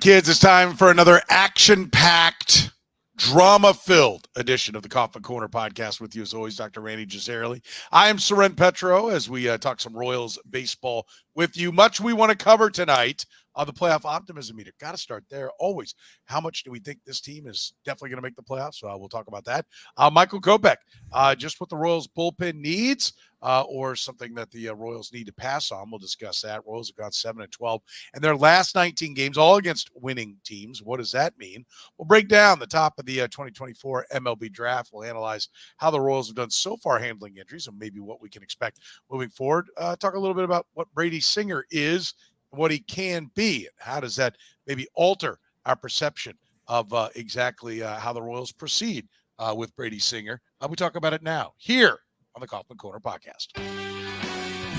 Kids, it's time for another action-packed, drama-filled edition of the Kaufman Corner podcast. With you, as always, Dr. Rany Jazayerli. I am Soren Petro as we talk some Royals baseball with you. Much we want to cover tonight on the playoff optimism meter. Got to start there, always. How much do we think this team is definitely going to make the playoffs? So we'll talk about that. Michael Kopech, just what the Royals bullpen needs or something that the Royals need to pass on. We'll discuss that. Royals have gone 7-12 and their last 19 games, all against winning teams. What does that mean? We'll break down the top of the 2024 MLB Draft. We'll analyze how the Royals have done so far handling injuries and maybe what we can expect moving forward. Talk a little bit about what Brady Singer is, what he can be, and how does that maybe alter our perception of exactly how the Royals proceed with Brady Singer. We talk about it now here on the Kaufman Corner podcast.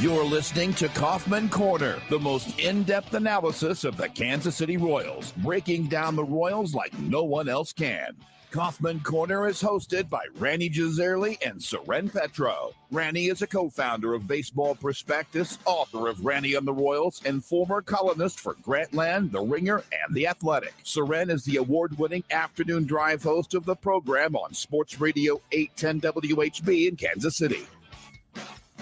You're listening to Kaufman Corner, the most in-depth analysis of the Kansas City Royals, breaking down the Royals like no one else can. Kaufman Corner is hosted by Rany Jazayerli and Soren Petro. Rany is a co-founder of Baseball Prospectus, author of Rany and the Royals, and former columnist for Grantland, The Ringer, and The Athletic. Soren is the award-winning afternoon drive host of the program on Sports Radio 810 WHB in Kansas City.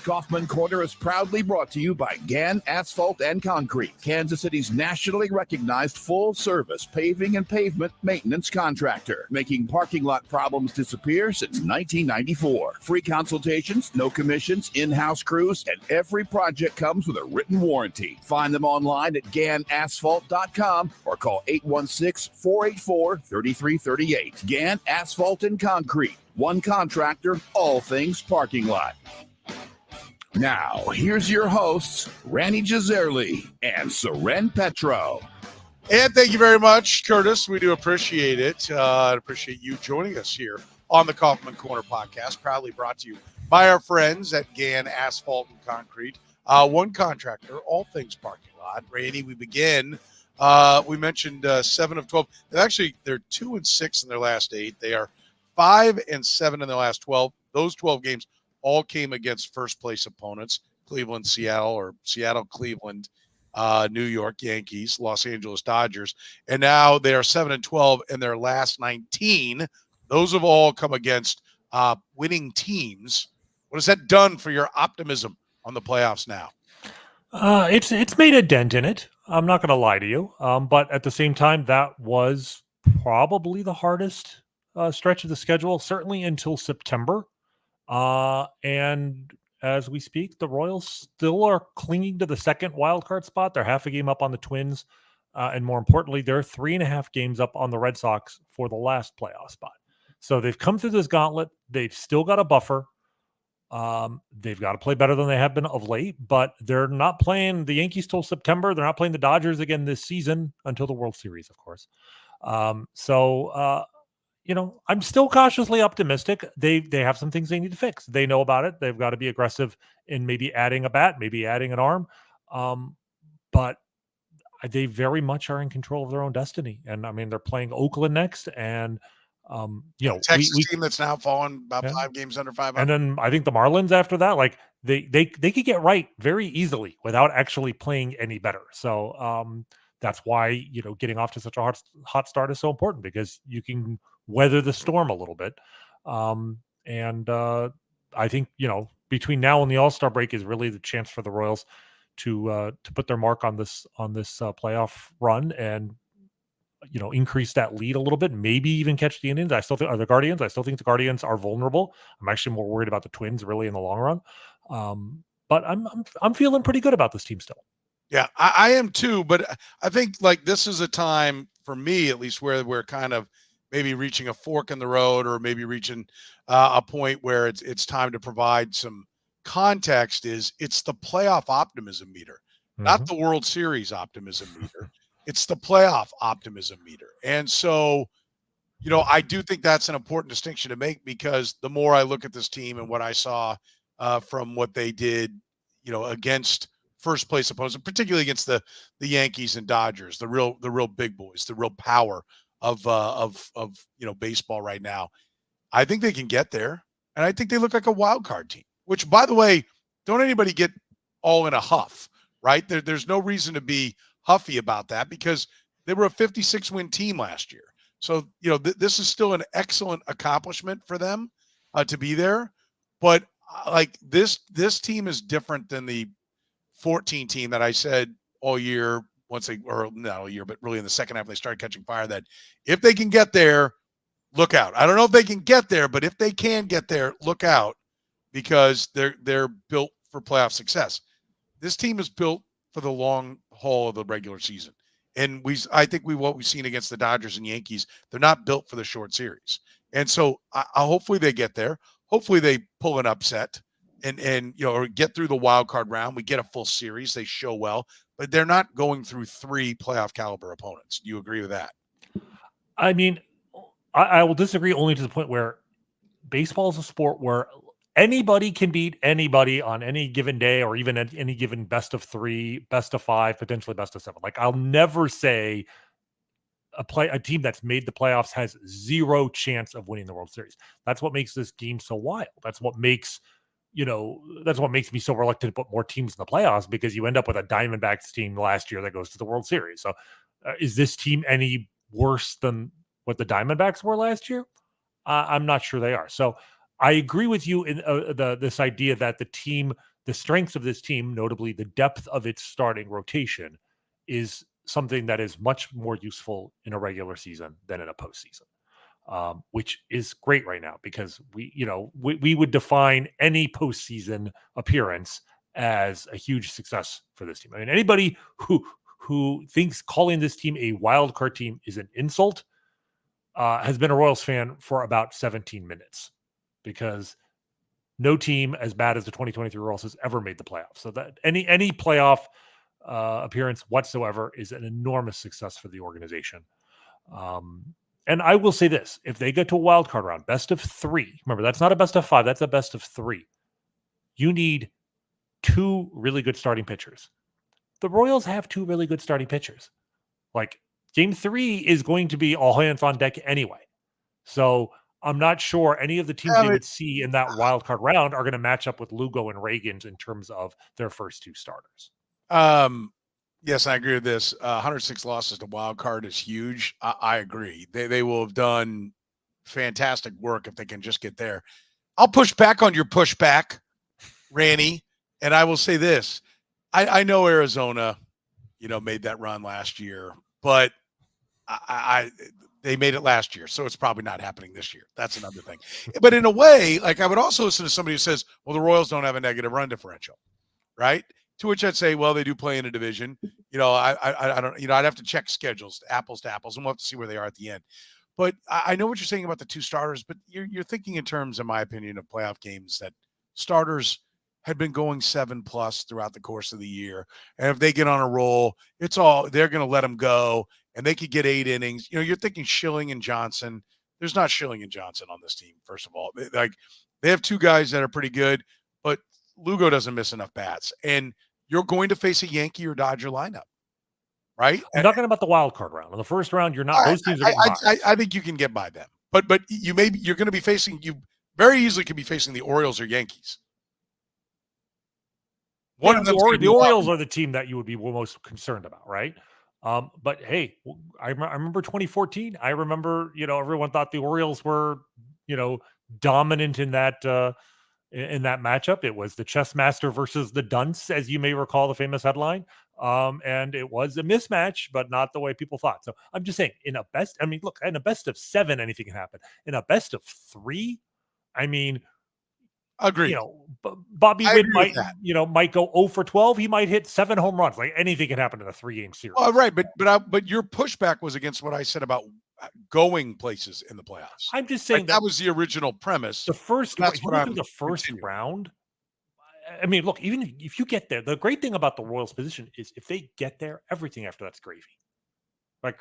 Kaufman Corner is proudly brought to you by Gann Asphalt and Concrete, Kansas City's nationally recognized full-service paving and pavement maintenance contractor, making parking lot problems disappear since 1994. Free consultations, no commissions, in-house crews, and every project comes with a written warranty. Find them online at GannAsphalt.com or call 816-484-3338. Gann Asphalt and Concrete, one contractor, all things parking lot. Now, here's your hosts, Rany Jazayerli and Soren Petro. And thank you very much, Curtis. We do appreciate it. I appreciate you joining us here on the Kaufman Corner podcast, proudly brought to you by our friends at Gann Asphalt and Concrete, one contractor, all things parking lot. Rany, we begin. We mentioned 7 of 12. They're 2-6 in their last 8. They are 5-7 in their last 12. Those 12 games all came against first-place opponents, Cleveland, Seattle, or Seattle, Cleveland, New York Yankees, Los Angeles Dodgers. And now they are 7-12 in their last 19. Those have all come against winning teams. What has that done for your optimism on the playoffs now? It's made a dent in it. I'm not going to lie to you. But at the same time, that was probably the hardest stretch of the schedule, certainly until September. And as we speak, the Royals still are clinging to the second wildcard spot. They're half a game up on the Twins. And more importantly, they're 3.5 games up on the Red Sox for the last playoff spot. So they've come through this gauntlet. They've still got a buffer. They've got to play better than they have been of late, but they're not playing the Yankees till September. They're not playing the Dodgers again this season until the World Series, of course. I'm still cautiously optimistic. They have some things they need to fix. They know about it. They've got to be aggressive in maybe adding a bat, maybe adding an arm. But they very much are in control of their own destiny. And I mean, they're playing Oakland next, and Texas team that's now fallen about 5 games under 500. And then I think the Marlins after that, like they could get right very easily without actually playing any better. So that's why getting off to such a hot start is so important, because you can weather the storm a little bit. I think, between now and the All-Star break is really the chance for the Royals to put their mark on this playoff run and, increase that lead a little bit, maybe even catch the Indians. The Guardians. I still think the Guardians are vulnerable. I'm actually more worried about the Twins really in the long run. But I'm feeling pretty good about this team still. Yeah, I am too. But I think this is a time for me, at least, where we're kind of maybe reaching a fork in the road, or maybe reaching a point where it's time to provide some context. It's the playoff optimism meter, not the World Series optimism meter. It's the playoff optimism meter. And so, I do think that's an important distinction to make, because the more I look at this team and what I saw from what they did, against first place opponents, and particularly against the Yankees and Dodgers, the real big boys, the real power of baseball right now, I think they can get there. And I think they look like a wild card team, which, by the way, don't anybody get all in a huff, right? There's no reason to be huffy about that, because They were a 56-win team last year. So, this is still an excellent accomplishment for them to be there. But like this team is different than the 14 team that I said all year, not all year, but really in the second half, they started catching fire, that if they can get there, look out. I don't know if they can get there, but if they can get there, look out, because they're built for playoff success. This team is built for the long haul of the regular season. And I think what we've seen against the Dodgers and Yankees, they're not built for the short series. And so hopefully they get there. Hopefully they pull an upset and or get through the wild card round. We get a full series. They show well, but they're not going through 3 playoff caliber opponents. Do you agree with that? I mean, I will disagree only to the point where baseball is a sport where anybody can beat anybody on any given day, or even at any given best of 3, best of 5, potentially best of 7. Like, I'll never say a team that's made the playoffs has 0 chance of winning the World Series. That's what makes this game so wild. That's what makes me so reluctant to put more teams in the playoffs, because you end up with a Diamondbacks team last year that goes to the World Series. So is this team any worse than what the Diamondbacks were last year? I'm not sure they are. So I agree with you in this idea that the strengths of this team, notably the depth of its starting rotation, is something that is much more useful in a regular season than in a postseason, which is great right now, because we would define any postseason appearance as a huge success for this team. I mean, anybody who thinks calling this team a wild card team is an insult has been a Royals fan for about 17 minutes, because no team as bad as the 2023 Royals has ever made the playoffs. So that any playoff appearance whatsoever is an enormous success for the organization. And I will say this: if they get to a wild card round, best of 3, remember, that's not a best of 5, that's a best of 3. You need 2 really good starting pitchers. The Royals have 2 really good starting pitchers. Like, game 3 is going to be all hands on deck anyway. So I'm not sure any of the teams they would see in that wild card round are going to match up with Lugo and Reagans in terms of their first 2 starters. Yes, I agree with this. 106 losses to wild card is huge. I agree. They will have done fantastic work if they can just get there. I'll push back on your pushback, Rany, and I will say this. I know Arizona, made that run last year, but they made it last year, so it's probably not happening this year. That's another thing. But in a way, like, I would also listen to somebody who says, well, the Royals don't have a negative run differential, right? To which I'd say, well, they do play in a division. I don't, I'd have to check schedules, apples to apples, and we'll have to see where they are at the end. But I know what you're saying about the 2 starters, but you're thinking in terms, in my opinion, of playoff games that starters had been going 7+ throughout the course of the year. And if they get on a roll, they're going to let them go, and they could get 8 innings. You're thinking Schilling and Johnson. There's not Schilling and Johnson on this team, first of all. They have 2 guys that are pretty good, but Lugo doesn't miss enough bats. And you're going to face a Yankee or Dodger lineup, right? I'm talking about the wild card round. In the first round, you're not. Those teams are getting by. I think you can get by them, but you're going to be facing. You very easily could be facing the Orioles or Yankees. One of them. The Orioles are the team that you would be most concerned about, right? But hey, I remember 2014. I remember, everyone thought the Orioles were, dominant in that matchup. It was the chess master versus the dunce, as you may recall the famous headline. And it was a mismatch, but not the way people thought. So I'm just saying, in a best of 7, anything can happen. In a best of 3, I mean, agreed. Bobby Witt might go 0 for 12. He might hit 7 home runs. Like, anything can happen in a 3-game series. Oh, right, but your pushback was against what I said about going places in the playoffs. I'm just saying that was the original premise. The first round. I mean, look, even if you get there, the great thing about the Royals' position is if they get there, everything after that's gravy. Like,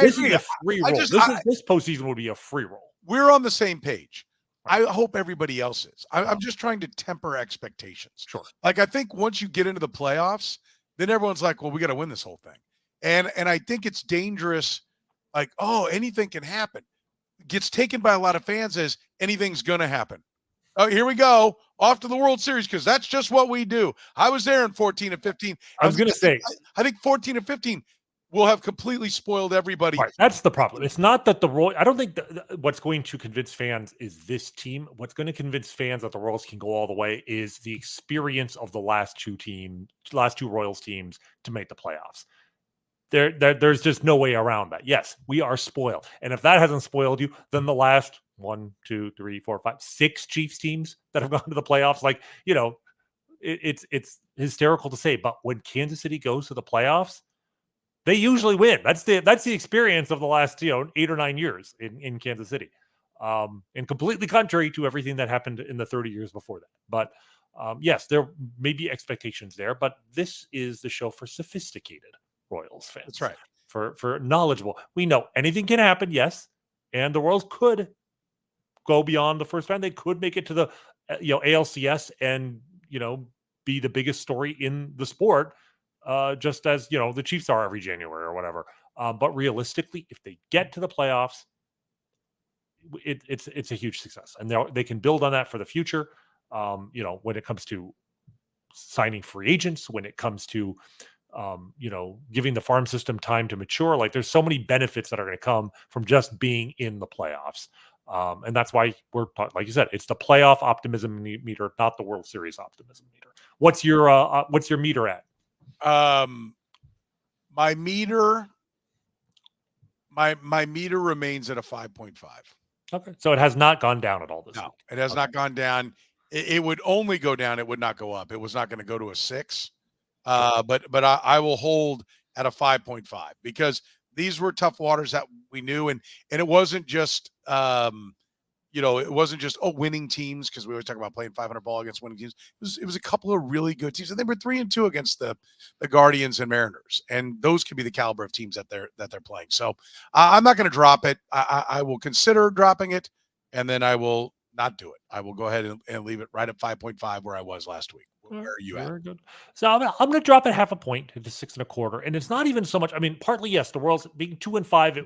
this is a free roll. This postseason would be a free roll. We're on the same page. I hope everybody else is. I'm just trying to temper expectations. Sure. Like, I think once you get into the playoffs, then everyone's like, well, we got to win this whole thing. And I think it's dangerous. Like, oh, anything can happen. Gets taken by a lot of fans as anything's going to happen. Oh, here we go. Off to the World Series, because that's just what we do. I was there in 14 and 15. I was going to say. I think 14 and 15, we'll have completely spoiled everybody. Right, that's the problem. It's not that the Royals. I don't think what's going to convince fans is this team. What's going to convince fans that the Royals can go all the way is the experience of the last two Royals teams to make the playoffs. There's just no way around that. Yes, we are spoiled, and if that hasn't spoiled you, then the last 1, 2, 3, 4, 5, 6 Chiefs teams that have gone to the playoffs, like it's hysterical to say, but when Kansas City goes to the playoffs, they usually win. That's the experience of the last 8 or 9 years in Kansas City, and completely contrary to everything that happened in the 30 years before that. But yes, there may be expectations there, but this is the show for sophisticated Royals fans. That's right. For knowledgeable. We know anything can happen, yes, and the Royals could go beyond the first round. They could make it to the ALCS and be the biggest story in the sport. Just as the Chiefs are every January or whatever. But realistically, if they get to the playoffs, it's a huge success, and they can build on that for the future. When it comes to signing free agents, when it comes to giving the farm system time to mature, like there's so many benefits that are going to come from just being in the playoffs. And that's why we're like you said, it's the playoff optimism meter, not the World Series optimism meter. What's your meter at? My meter remains at a 5.5. Okay. So it has not gone down at all this week. It has not gone down. It would only go down. It would not go up. It was not going to go to a 6. But I will hold at a 5.5 because these were tough waters that we knew. And it wasn't just, it wasn't just winning teams, because we always talk about playing 500 ball against winning teams. It was a couple of really good teams, and they were 3-2 against the Guardians and Mariners, and those could be the caliber of teams that they're playing. So I'm not going to drop it. I will consider dropping it, and then I will not do it. I will go ahead and leave it right at 5.5 where I was last week. Where are you at? Very good. So I'm going to drop it half a point to 6.25, and it's not even so much. I mean, partly yes, the Royals being 2-5,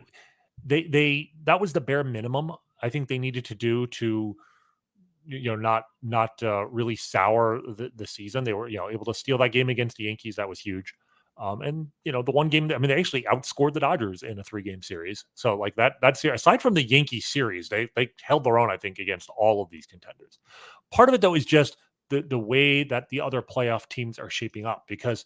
that was the bare minimum I think they needed to do to, not really sour the season. They were, able to steal that game against the Yankees. That was huge. And the one game, they actually outscored the Dodgers in a 3-game series. So like that's aside from the Yankee series, they held their own, I think, against all of these contenders. Part of it though is just the way that the other playoff teams are shaping up, because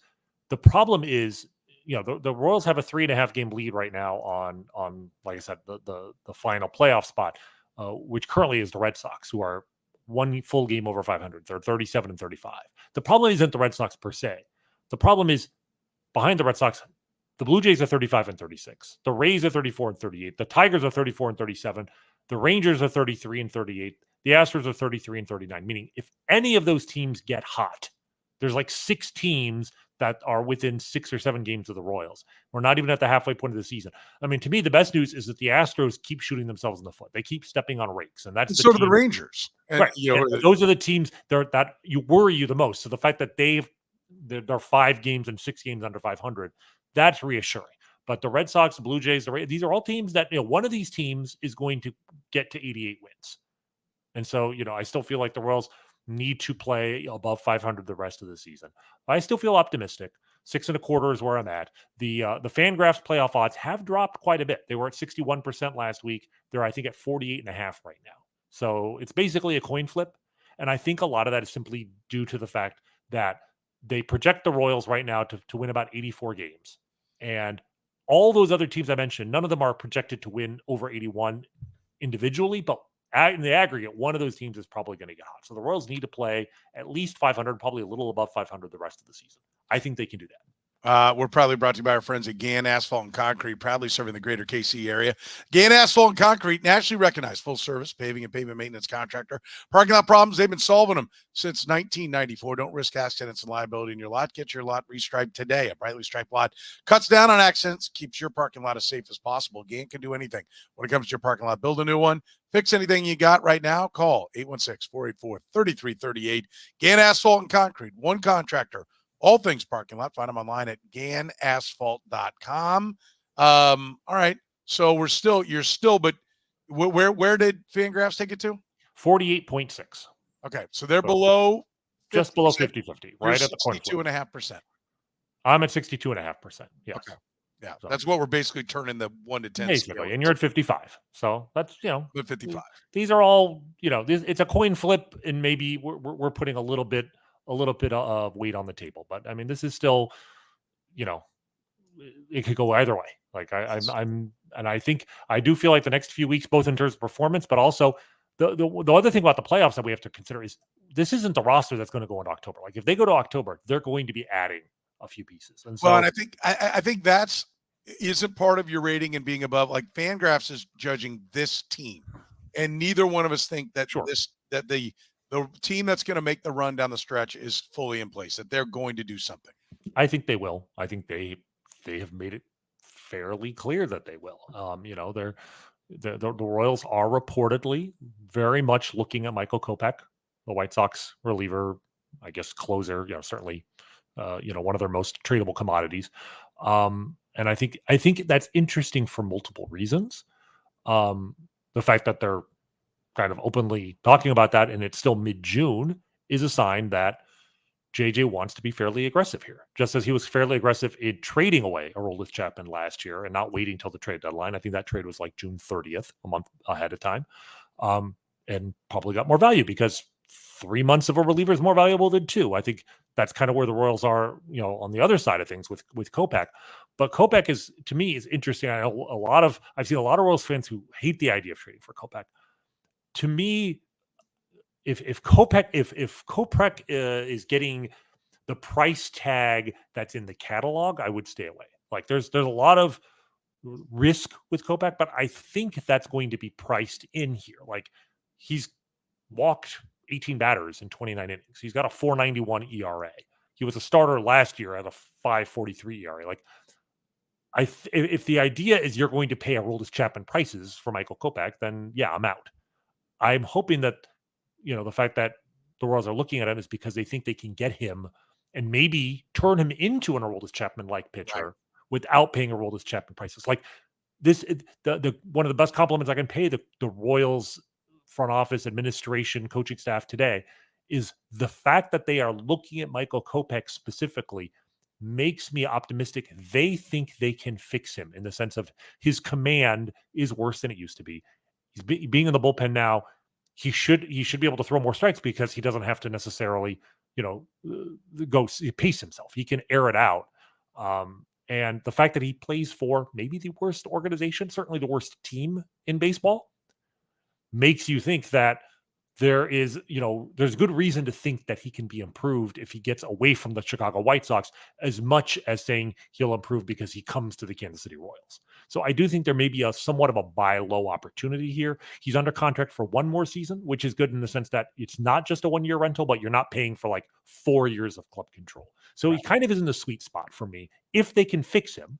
the problem is, the Royals have a 3.5 game lead right now on like I said, the final playoff spot, which currently is the Red Sox, who are one full game over 500. They're 37-35. The problem isn't the Red Sox per se. The problem is behind the Red Sox, the Blue Jays are 35-36. The Rays are 34-38. The Tigers are 34-37. The Rangers are 33-38. The Astros are 33-39. Meaning, if any of those teams get hot, there's like 6 teams that are within 6 or 7 games of the Royals. We're not even at the halfway point of the season. I mean, to me, the best news is that the Astros keep shooting themselves in the foot. They keep stepping on rakes, and that's sort of the Rangers. And, right. Those are the teams that you worry you the most. So the fact that they're 5 games and 6 games under 500, that's reassuring. But the Red Sox, the Blue Jays, these are all teams that, one of these teams is going to get to 88 wins. And so, I still feel like the Royals need to play above 500 the rest of the season. I still feel optimistic. 6.25 is where I'm at. The FanGraphs playoff odds have dropped quite a bit. They were at 61% last week. They're, I think, at 48.5 right now. So it's basically a coin flip. And I think a lot of that is simply due to the fact that they project the Royals right now to win about 84 games. And all those other teams I mentioned, none of them are projected to win over 81 individually, but in the aggregate, one of those teams is probably going to get hot. So the Royals need to play at least 500, probably a little above 500 the rest of the season. I think they can do that. We're proudly brought to you by our friends at Gann Asphalt and Concrete, proudly serving the greater KC area. Gann Asphalt and Concrete, nationally recognized full-service paving and pavement maintenance contractor. Parking lot problems, they've been solving them since 1994. Don't risk accidents and liability in your lot. Get your lot restriped today. A brightly striped lot cuts down on accidents, keeps your parking lot as safe as possible. Gann can do anything when it comes to your parking lot. Build a new one. Fix anything you got right now. Call 816-484-3338. Gann Asphalt and Concrete, one contractor. All things parking lot. Find them online at gannasphalt.com. All right. So but where did FanGraphs take it to? 48.6. Okay. So they're below, just below 50-50, right at the point. 62.5%. I'm at 62.5%. Yes. Okay. Yeah, So, that's what we're basically turning the 1 to 10 basically, scale and you're at 55. So that's, with 55. these are all, it's a coin flip, and maybe we're putting a little bit of weight on the table. But I mean, this is still, it could go either way. Like and I think I do feel like the next few weeks, both in terms of performance, but also the other thing about the playoffs that we have to consider is this isn't the roster that's going to go into October. Like if they go to October, they're going to be adding a few pieces. And so, Well, and I think that's isn't part of your rating and being above. Like Fangraphs is judging this team, and neither one of us think that Sure. that the team that's going to make the run down the stretch is fully in place. That they're going to do something. I think they will. I think they have made it fairly clear that they will. The Royals are reportedly very much looking at Michael Kopech, the White Sox reliever, I guess closer. Certainly, one of their most tradable commodities. And I think that's interesting for multiple reasons. The fact that they're kind of openly talking about that, and it's still mid-June, is a sign that JJ wants to be fairly aggressive here, just as he was fairly aggressive in trading away Aroldis Chapman last year and not waiting till the trade deadline. I think that trade was like June 30th, a month ahead of time, and probably got more value because 3 months of a reliever is more valuable than 2. I think that's kind of where the Royals are, on the other side of things with Kopech. But Kopech is, to me, is interesting. I know I've seen a lot of Royals fans who hate the idea of trading for Kopech. To me, if Kopech is getting the price tag that's in the catalog, I would stay away. Like there's a lot of risk with Kopech, but I think that's going to be priced in here. Like he's walked 18 batters in 29 innings. He's got a 4.91 ERA. He was a starter last year at a 5.43 ERA. Like if the idea is you're going to pay Aroldis Chapman prices for Michael Kopech, then yeah, I'm out. I'm hoping that, the fact that the Royals are looking at him is because they think they can get him and maybe turn him into an Aroldis Chapman-like pitcher without paying Aroldis Chapman prices. Like this, the one of the best compliments I can pay the Royals front office, administration, coaching staff today is the fact that they are looking at Michael Kopech specifically makes me optimistic. They think they can fix him in the sense of his command is worse than it used to be. He's being in the bullpen now. He should be able to throw more strikes because he doesn't have to necessarily, go pace himself. He can air it out. And the fact that he plays for maybe the worst organization, certainly the worst team in baseball, makes you think that there's good reason to think that he can be improved if he gets away from the Chicago White Sox, as much as saying he'll improve because he comes to the Kansas City Royals. So I do think there may be a somewhat of a buy low opportunity here. He's under contract for 1 more season, which is good in the sense that it's not just a 1-year rental, but you're not paying for like 4 years of club control. So he kind of is in the sweet spot for me. If they can fix him,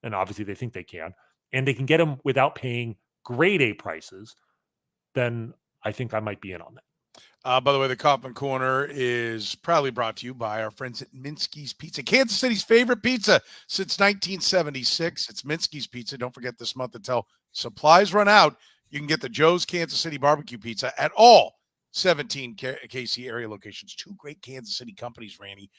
and obviously they think they can, and they can get him without paying grade A prices, then I think I might be in on that. By the way, the Kaufman Corner is proudly brought to you by our friends at Minsky's Pizza, Kansas City's favorite pizza since 1976. It's Minsky's Pizza. Don't forget this month until supplies run out. You can get the Joe's Kansas City Barbecue Pizza at all 17 KC area locations. 2 great Kansas City companies, Rany,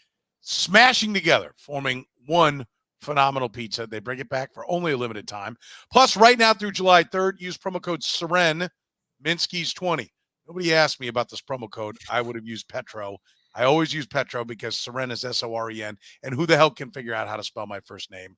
smashing together, forming one phenomenal pizza. They bring it back for only a limited time. Plus, right now through July 3rd, use promo code Soren, Minsky's 20. Nobody asked me about this promo code. I would have used Petro. I always use Petro because Soren is Soren, and who the hell can figure out how to spell my first name?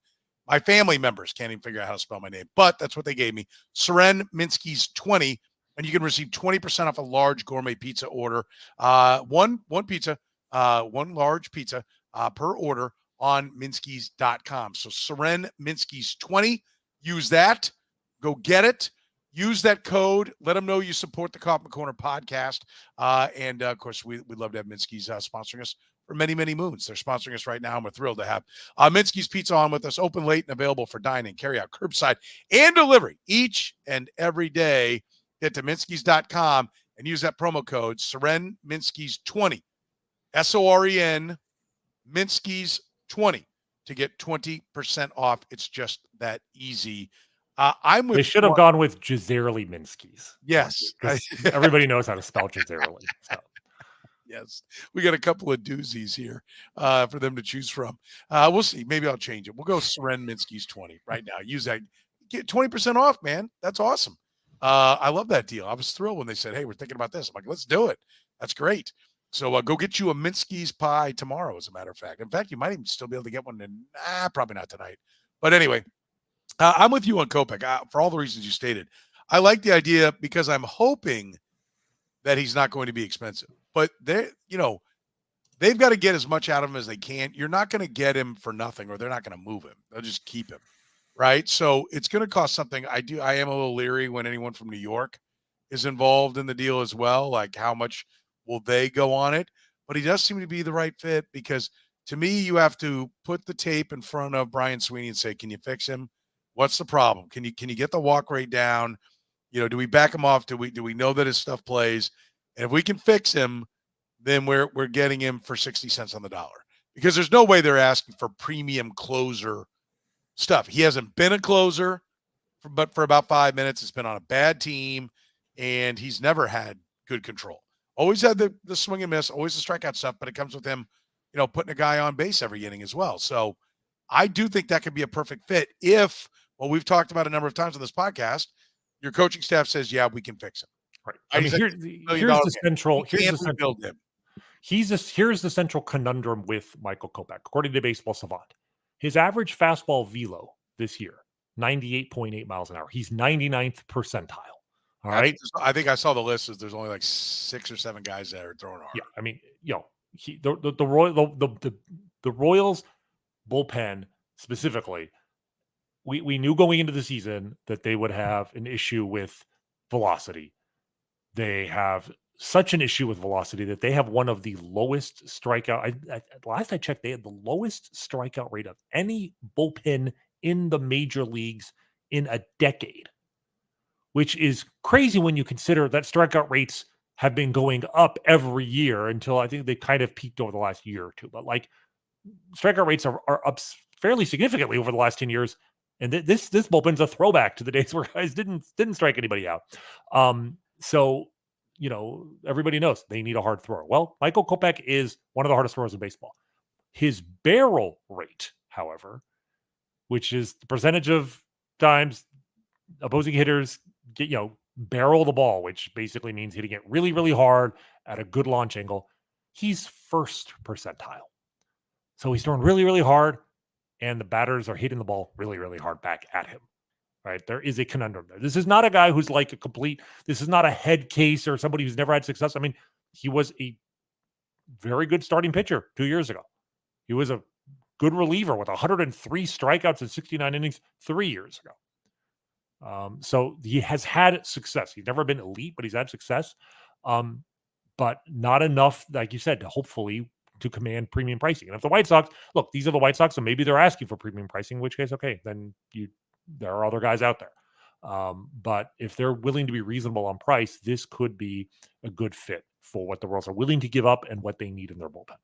My family members can't even figure out how to spell my name, but that's what they gave me. Soren Minsky's 20, and you can receive 20% off a large gourmet pizza order. One pizza, one large pizza per order on Minskys.com. So Soren Minsky's 20. Use that. Go get it. Use that code. Let them know you support the Kaufman Corner podcast. And, of course, we'd love to have Minsky's sponsoring us for many, many moons. They're sponsoring us right now, and we're thrilled to have Minsky's Pizza on with us, open late and available for dining, carry-out, curbside, and delivery each and every day. Get to Minskys.com and use that promo code, Soren Minsky's 20, Soren Minsky's 20, to get 20% off. It's just that easy. They should have gone with Jazayerli Minsky's. Yes. Everybody knows how to spell Jazayerli. So. Yes, we got a couple of doozies here for them to choose from. We'll see. Maybe I'll change it. We'll go Soren Minsky's 20 right now. Use that. Get 20% off, man. That's awesome. I love that deal. I was thrilled when they said, hey, we're thinking about this. I'm like, let's do it. That's great. So go get you a Minsky's pie tomorrow, as a matter of fact. In fact, you might even still be able to get one. Probably not tonight. But anyway, I'm with you on Kopech for all the reasons you stated. I like the idea because I'm hoping that he's not going to be expensive. But they've got to get as much out of him as they can. You're not going to get him for nothing, or they're not going to move him. They'll just keep him, right? So it's going to cost something. I am a little leery when anyone from New York is involved in the deal as well. Like, how much will they go on it? But he does seem to be the right fit, because to me, you have to put the tape in front of Brian Sweeney and say, can you fix him? What's the problem? Can you get the walk rate down? Do we back him off? Do we know that his stuff plays? And if we can fix him, then we're getting him for 60 cents on the dollar, because there's no way they're asking for premium closer stuff. He hasn't been a closer but for about 5 minutes. It's been on a bad team, and he's never had good control. Always had the swing and miss, always the strikeout stuff, but it comes with him, putting a guy on base every inning as well. So I do think that could be a perfect fit if, well, we've talked about a number of times on this podcast, your coaching staff says, yeah, we can fix him. Right. I mean, here's the central conundrum with Michael Kopech. According to Baseball Savant, his average fastball velo this year, 98.8 miles an hour. He's 99th percentile. All right. I think I saw the list. There's only like 6 or 7 guys that are throwing hard. Yeah. I mean, the Royals bullpen specifically, we knew going into the season that they would have an issue with velocity. They have such an issue with velocity that they have one of the lowest strikeout. Last I checked, they had the lowest strikeout rate of any bullpen in the major leagues in a decade, which is crazy when you consider that strikeout rates have been going up every year until I think they kind of peaked over the last year or two. But like, strikeout rates are up fairly significantly over the last 10 years. And this bullpen's a throwback to the days where guys didn't strike anybody out. So, everybody knows they need a hard thrower. Well, Michael Kopech is one of the hardest throwers in baseball. His barrel rate, however, which is the percentage of times opposing hitters barrel the ball, which basically means hitting it really, really hard at a good launch angle, he's first percentile. So he's throwing really, really hard, and the batters are hitting the ball really, really hard back at him. Right? There is a conundrum there. This is not a guy who's like this is not a head case or somebody who's never had success. I mean, he was a very good starting pitcher 2 years ago. He was a good reliever with 103 strikeouts in 69 innings 3 years ago. So he has had success. He's never been elite, but he's had success. But not enough, like you said, to hopefully to command premium pricing. And if the White Sox, look, these are the White Sox, so maybe they're asking for premium pricing, in which case, okay, then there are other guys out there. But if they're willing to be reasonable on price, this could be a good fit for what the Royals are willing to give up and what they need in their bullpen.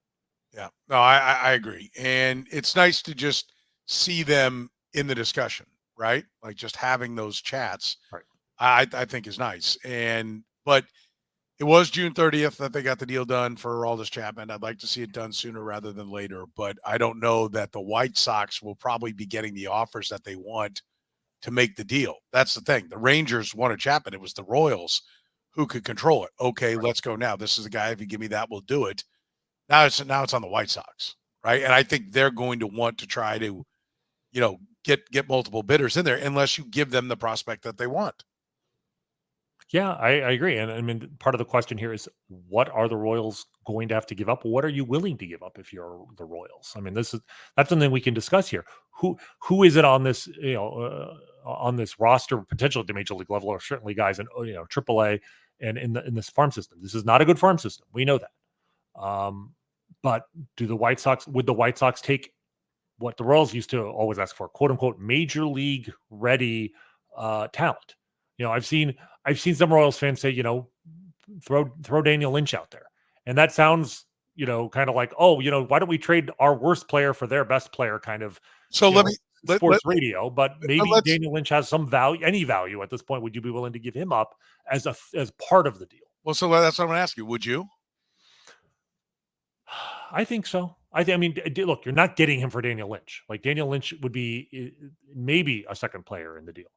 Yeah, no, I agree. And it's nice to just see them in the discussion, right? Like just having those chats, right. I think is nice. But it was June 30th that they got the deal done for Aroldis Chapman. I'd like to see it done sooner rather than later, but I don't know that the White Sox will probably be getting the offers that they want to make the deal. That's the thing. The Rangers wanted Chapman. It was the Royals who could control it. Okay, right. Let's go now. This is the guy. If you give me that, we'll do it. Now it's on the White Sox, right? And I think they're going to want to try to, get multiple bidders in there unless you give them the prospect that they want. Yeah, I agree. And I mean, part of the question here is, what are the Royals going to have to give up? What are you willing to give up if you're the Royals? I mean, that's something we can discuss here. Who is it on this, on this roster, potentially at the major league level, or certainly guys in, AAA and in this farm system? This is not a good farm system. We know that. But would the White Sox take what the Royals used to always ask for, quote unquote, major league ready talent? I've seen some Royals fans say, throw Daniel Lynch out there. And that sounds, kind of like, oh, why don't we trade our worst player for their best player kind of sports radio. But maybe Daniel Lynch has some value, any value at this point. Would you be willing to give him up as part of the deal? Well, so that's what I'm going to ask you. Would you? I think so. I mean, look, you're not getting him for Daniel Lynch. Like Daniel Lynch would be maybe a second player in the deal.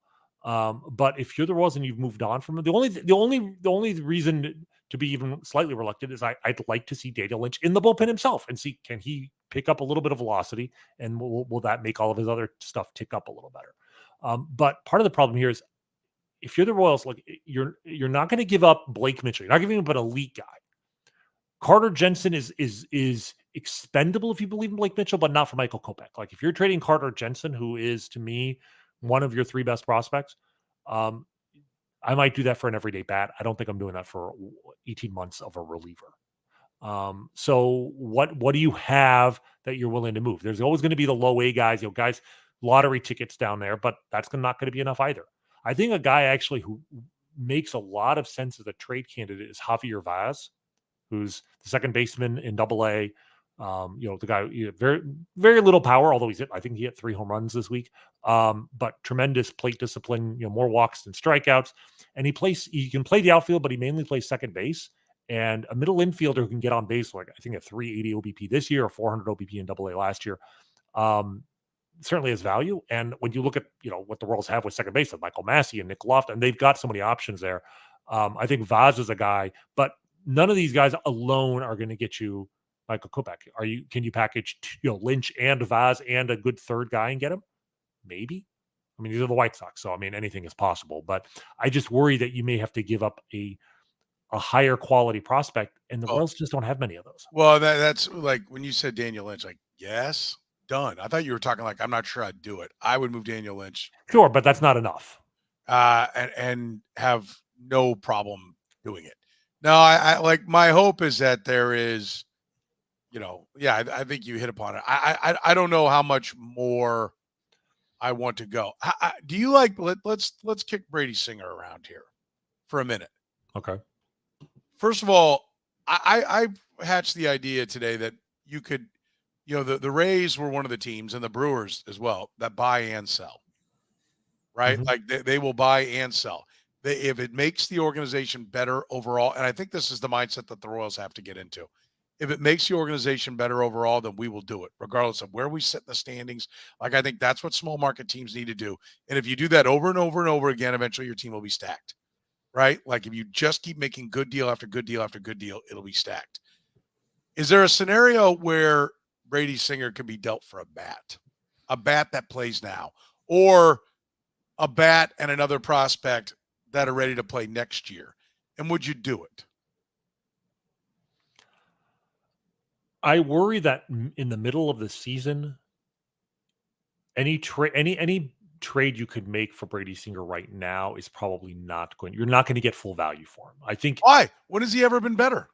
But if you're the Royals and you've moved on from him, the only reason to be even slightly reluctant is I'd like to see Daniel Lynch in the bullpen himself and see, can he pick up a little bit of velocity, and will that make all of his other stuff tick up a little better? But part of the problem here is, if you're the Royals, like you're not going to give up Blake Mitchell. You're not giving up an elite guy. Carter Jensen is expendable if you believe in Blake Mitchell, but not for Michael Kopech. Like if you're trading Carter Jensen, who is to me one of your three best prospects, I might do that for an everyday bat. I don't think I'm doing that for 18 months of a reliever. So what do you have that you're willing to move? There's always going to be the low A guys, guys, lottery tickets down there, but that's not going to be enough either. I think a guy actually who makes a lot of sense as a trade candidate is Javier Vaz, who's the second baseman in Double-A. The guy, very, very little power, although I think he hit 3 home runs this week. But tremendous plate discipline, more walks than strikeouts. And he can play the outfield, but he mainly plays second base. And a middle infielder who can get on base, like I think a 380 OBP this year, or 400 OBP in Double-A last year, certainly has value. And when you look at what the Royals have with second base, with Michael Massey and Nick Lofton, and they've got so many options there. I think Vaz is a guy, but none of these guys alone are going to get you Michael Kopech. Can you package Lynch and Vaz and a good third guy and get him? Maybe. I mean, these are the White Sox, so I mean anything is possible. But I just worry that you may have to give up a higher quality prospect, and the Royals just don't have many of those. Well, that's like when you said Daniel Lynch, like, yes, done. I thought you were talking like, I'm not sure I'd do it. I would move Daniel Lynch. Sure, but that's not enough. And have no problem doing it. No, I like, my hope is that there is, I think you hit upon it. I don't know how much more I want to go. Do you like, let's kick Brady Singer around here for a minute. Okay. First of all, I hatched the idea today that you could, the Rays were one of the teams, and the Brewers as well, that buy and sell, right? Mm-hmm. Like they will buy and sell. If it makes the organization better overall, and I think this is the mindset that the Royals have to get into. If it makes the organization better overall, then we will do it, regardless of where we sit in the standings. Like, I think that's what small market teams need to do. And if you do that over and over and over again, eventually your team will be stacked, right? Like if you just keep making good deal after good deal after good deal, it'll be stacked. Is there a scenario where Brady Singer could be dealt for a bat that plays now, or a bat and another prospect that are ready to play next year? And would you do it? I worry that in the middle of the season, any trade you could make for Brady Singer right now is probably you're not going to get full value for him. I think. Why? When has he ever been better?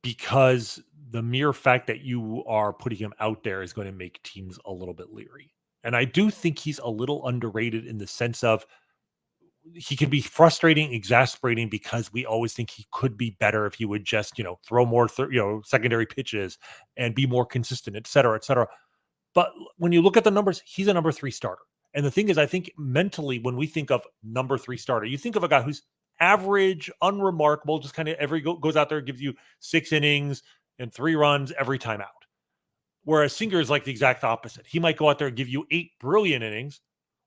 Because the mere fact that you are putting him out there is going to make teams a little bit leery. And I do think he's a little underrated in the sense of he can be frustrating, exasperating, because we always think he could be better if he would just, throw more, secondary pitches and be more consistent, et cetera, et cetera. But when you look at the numbers, he's a number 3 starter. And the thing is, I think mentally, when we think of number 3 starter, you think of a guy who's average, unremarkable, just kind of goes out there, gives you 6 innings and 3 runs every time out. Whereas Singer is like the exact opposite. He might go out there and give you 8 brilliant innings,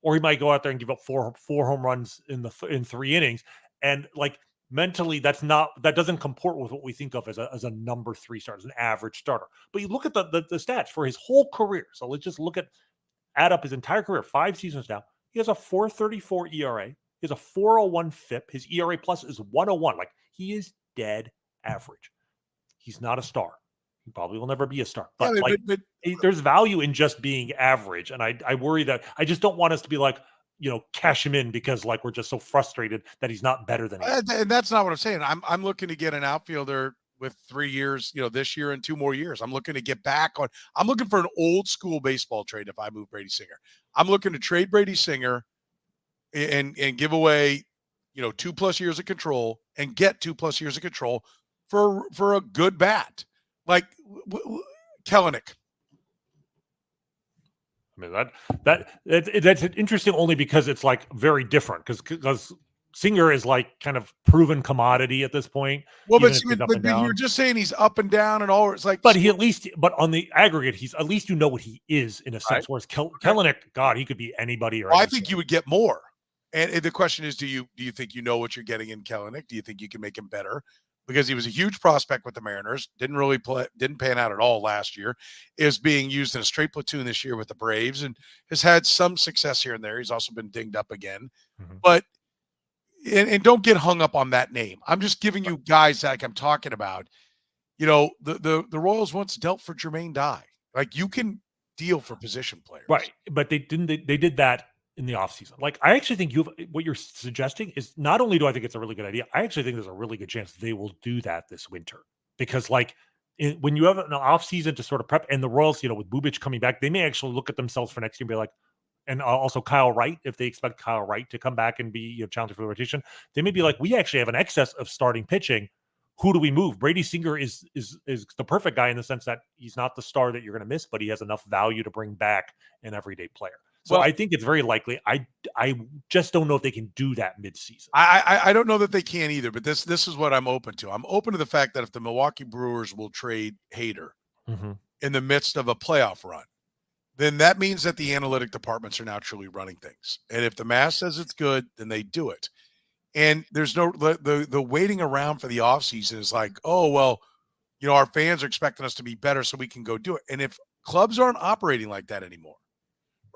or he might go out there and give up four home runs in 3 innings. And like mentally, that doesn't comport with what we think of as a number 3 starter, as an average starter. But you look at the stats for his whole career. So let's just add up his entire career, 5 seasons now. He has a 4.34 ERA. He has a 4.01 FIP. His ERA plus is 1.01. Like, he is dead average. He's not a star. He probably will never be a star. But there's value in just being average. And I worry that I just don't want us to be like, cash him in because like we're just so frustrated that he's not better than him. And that's not what I'm saying. I'm looking to get an outfielder with 3 years, this year and 2 more years. I'm looking to get back on. I'm looking for an old school baseball trade if I move Brady Singer. I'm looking to trade Brady Singer and give away, 2+ years of control and get 2+ years of control for a good bat. Like Kelenic. I mean, that's interesting only because it's like very different because Singer is like kind of proven commodity at this point. Well, even but, if he's up but and you're down. just saying he's up and down and all. It's like, But but on the aggregate, he's at least what he is in a sense. Right. Whereas Kelenic, God, he could be anybody. Or well, I think you would get more. And the question is, do you think you know what you're getting in Kelenic? Do you think you can make him better? Because he was a huge prospect with the Mariners, didn't pan out at all last year, is being used in a straight platoon this year with the Braves and has had some success here and there. He's also been dinged up again. Mm-hmm. But and don't get hung up on that name. I'm just giving you guys like I'm talking about. You know, the Royals once dealt for Jermaine Dye. Like you can deal for position players. Right. But they didn't. They did that in the offseason. Like, I actually think what you're suggesting is not only do I think it's a really good idea, I actually think there's a really good chance they will do that this winter. Because, like, when you have an offseason to sort of prep, and the Royals, with Bubic coming back, they may actually look at themselves for next year and be like, and also Kyle Wright, if they expect Kyle Wright to come back and be challenger for the rotation, they may be like, we actually have an excess of starting pitching. Who do we move? Brady Singer is the perfect guy in the sense that he's not the star that you're going to miss, but he has enough value to bring back an everyday player. So I think it's very likely. I just don't know if they can do that midseason. I don't know that they can either, but this is what I'm open to. I'm open to the fact that if the Milwaukee Brewers will trade Hader in the midst of a playoff run, then that means that the analytic departments are now truly running things. And if the math says it's good, then they do it. And there's no the waiting around for the offseason is like, oh, well, our fans are expecting us to be better so we can go do it. And if clubs aren't operating like that anymore,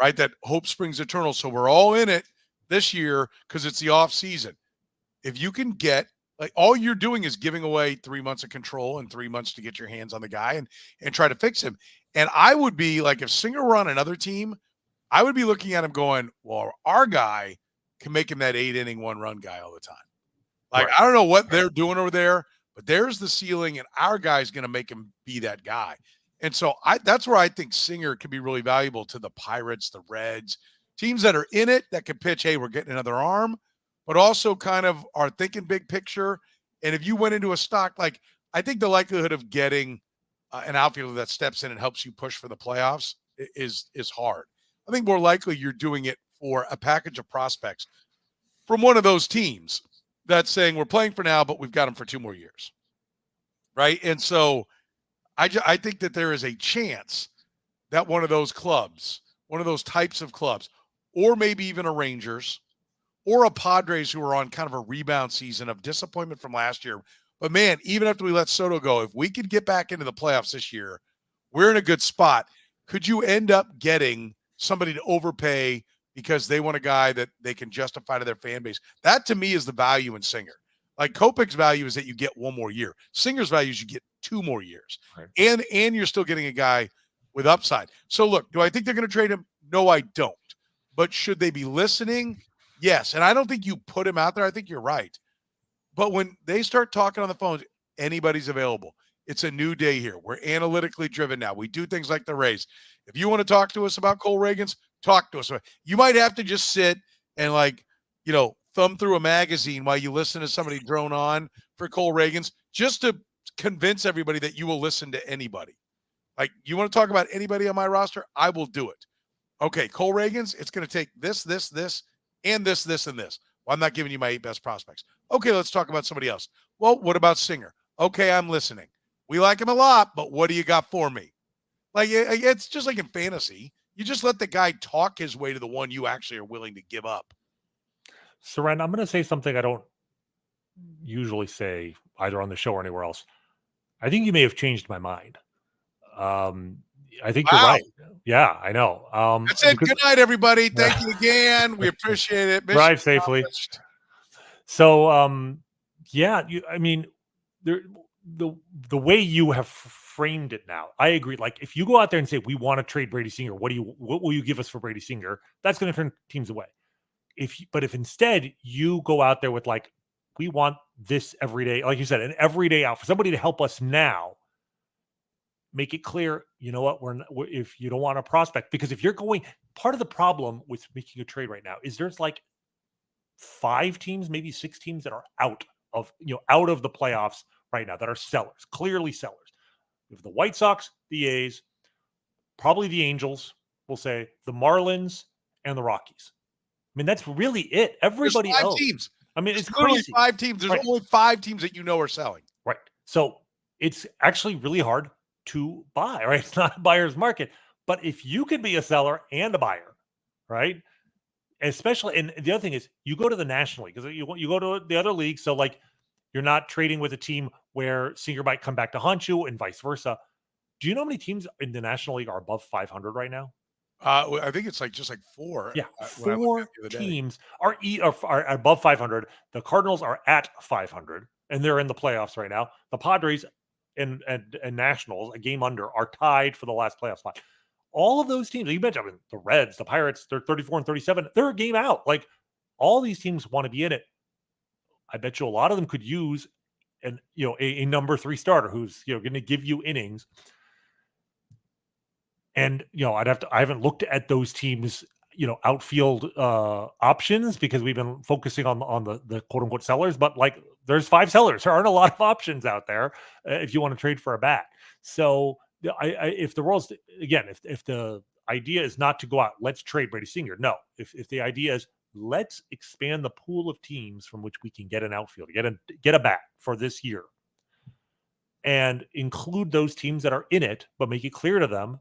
right, that hope springs eternal, so we're all in it this year because it's the off season. If you can get, like, all you're doing is giving away 3 months of control and 3 months to get your hands on the guy and try to fix him. And I would be like, if Singer were on another team, I would be looking at him going, well, our guy can make him that 8-inning 1-run guy all the time. Like, right. I don't know what they're doing over there, but there's the ceiling, and our guy's going to make him be that guy. And so that's where I think Singer could be really valuable to the Pirates, the Reds, teams that are in it that can pitch, hey, we're getting another arm, but also kind of are thinking big picture. And if you went into a stock, like, I think the likelihood of getting an outfielder that steps in and helps you push for the playoffs is hard. I think more likely you're doing it for a package of prospects from one of those teams that's saying we're playing for now, but we've got them for 2 more years. Right. And so I think that there is a chance that one of those clubs, one of those types of clubs, or maybe even a Rangers or a Padres who are on kind of a rebound season of disappointment from last year. But man, even after we let Soto go, if we could get back into the playoffs this year, we're in a good spot. Could you end up getting somebody to overpay because they want a guy that they can justify to their fan base? That, to me, is the value in Singer. Like, Kopech's value is that you get 1 more year. Singer's value is you get 2 more years. Right. And you're still getting a guy with upside. So, look, do I think they're going to trade him? No, I don't. But should they be listening? Yes. And I don't think you put him out there. I think you're right. But when they start talking on the phones, anybody's available. It's a new day here. We're analytically driven now. We do things like the Rays. If you want to talk to us about Cole Reagans, talk to us. You might have to just sit and, like, thumb through a magazine while you listen to somebody drone on for Cole Reagans, just to convince everybody that you will listen to anybody. Like, you want to talk about anybody on my roster? I will do it. Okay, Cole Reagans, it's going to take this, and this, and this. Well, I'm not giving you my 8 best prospects. Okay, let's talk about somebody else. Well, what about Singer? Okay, I'm listening. We like him a lot, but what do you got for me? Like, it's just like in fantasy. You just let the guy talk his way to the one you actually are willing to give up. Soren, I'm going to say something I don't usually say either on the show or anywhere else. I think you may have changed my mind. I think you're right. Yeah, I know. That's it. Good night, everybody. Thank you again. We appreciate it. Mission drive safely. So, I mean, the way you have framed it now, I agree. Like, if you go out there and say, we want to trade Brady Singer, what will you give us for Brady Singer? That's going to turn teams away. If instead you go out there with, like, we want this every day, like you said, an everyday out for somebody to help us now, make it clear, you know what, if you don't want a prospect, because if you're going, part of the problem with making a trade right now is there's like 5 teams, maybe 6 teams that are out of the playoffs right now that are sellers, clearly sellers. You have the White Sox, the A's, probably the Angels, we'll say, the Marlins, and the Rockies. I mean, that's really it. Everybody else. 5 teams. I mean, There's it's literally crazy. 5 teams. There's Right. only 5 teams that are selling. Right. So it's actually really hard to buy, right? It's not a buyer's market. But if you can be a seller and a buyer, right? Especially, and the other thing is you go to the National League because you go to the other league. So like you're not trading with a team where Singer might come back to haunt you and vice versa. Do you know how many teams in the National League are above 500 right now? I think it's just 4. Yeah, When I looked at 4 it the other day. teams are above 500. The Cardinals are at 500, and they're in the playoffs right now. The Padres and Nationals, a game under, are tied for the last playoff spot. All of those teams, you mentioned, I mean, the Reds, the Pirates, they're 34 and 37. They're a game out. Like all these teams want to be in it. I bet you a lot of them could use a number 3 starter who's going to give you innings. And I haven't looked at those teams, outfield options because we've been focusing on the quote unquote sellers, but like there's 5 sellers. There aren't a lot of options out there if you want to trade for a bat. So if the Royals, again, if the idea is not to go out, let's trade Brady Singer. No, if the idea is let's expand the pool of teams from which we can get an outfield, get a bat for this year, and include those teams that are in it, but make it clear to them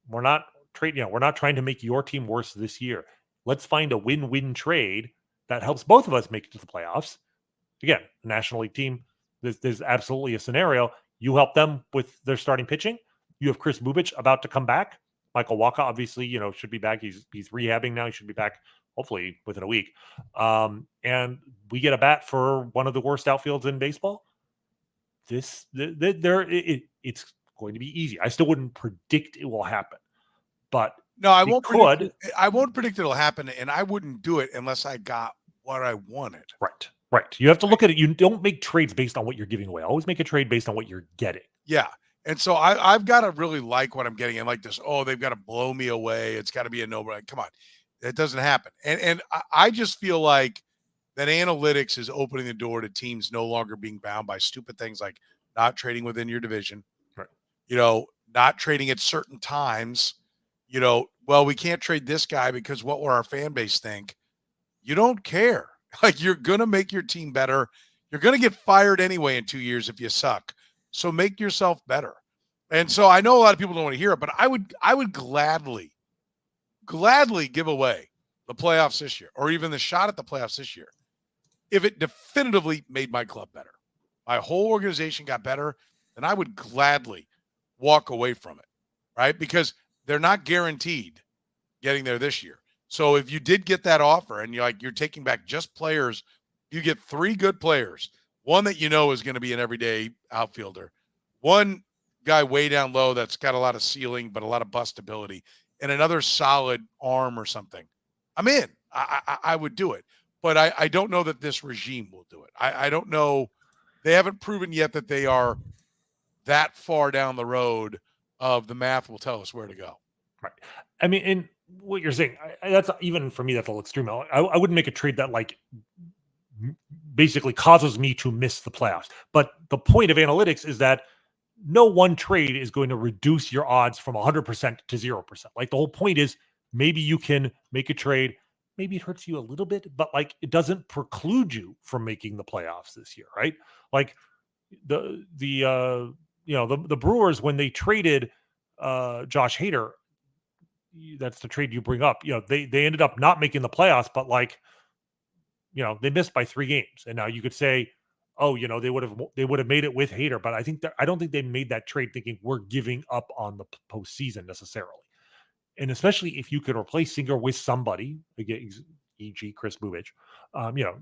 we're not trading. We're not trying to make your team worse this year. Let's find a win-win trade that helps both of us make it to the playoffs. Again, the National League team, there's absolutely a scenario. You help them with their starting pitching. You have Chris Bubich about to come back. Michael Wacha, obviously, should be back. He's rehabbing now. He should be back hopefully within a week. And we get a bat for one of the worst outfields in baseball. It's going to be easy. I still wouldn't predict it will happen, but no, I won't predict it'll happen, and I wouldn't do it unless I got what I wanted. Right. You have to look at it. You don't make trades based on what you're giving away. Always make a trade based on what you're getting. Yeah. And so I've got to really like what I'm getting, and like this, they've got to blow me away. It's got to be a no-brainer. Come on. It doesn't happen. And I just feel like that analytics is opening the door to teams no longer being bound by stupid things like not trading within your division. Right. Not trading at certain times. Well, we can't trade this guy because what will our fan base think? You don't care. Like, you're going to make your team better. You're going to get fired anyway in 2 years if you suck. So make yourself better. And so I know a lot of people don't want to hear it, but I would gladly give away the playoffs this year, or even the shot at the playoffs this year, if it definitively made my club better. My whole organization got better, then I would gladly walk away from it, right? Because they're not guaranteed getting there this year. So if you did get that offer and you're taking back just players, you get 3 good players, one that is going to be an everyday outfielder, one guy way down low that's got a lot of ceiling but a lot of bustability, and another solid arm or something. I'm in. I would do it. But I don't know that this regime will do it. I don't know. They haven't proven yet that they are that far down the road of the math will tell us where to go. Right. I mean, and what you're saying, that's even for me, that's a little extreme. I wouldn't make a trade that basically causes me to miss the playoffs. But the point of analytics is that no one trade is going to reduce your odds from 100% to 0%. Like, the whole point is maybe you can make a trade. Maybe it hurts you a little bit, but it doesn't preclude you from making the playoffs this year, right? Like the Brewers, when they traded Josh Hader, that's the trade you bring up. They ended up not making the playoffs, but they missed by 3 games. And now you could say, they would have made it with Hader, but I don't think they made that trade thinking we're giving up on the postseason necessarily. And especially if you could replace Singer with somebody, e.g. Chris Bubich,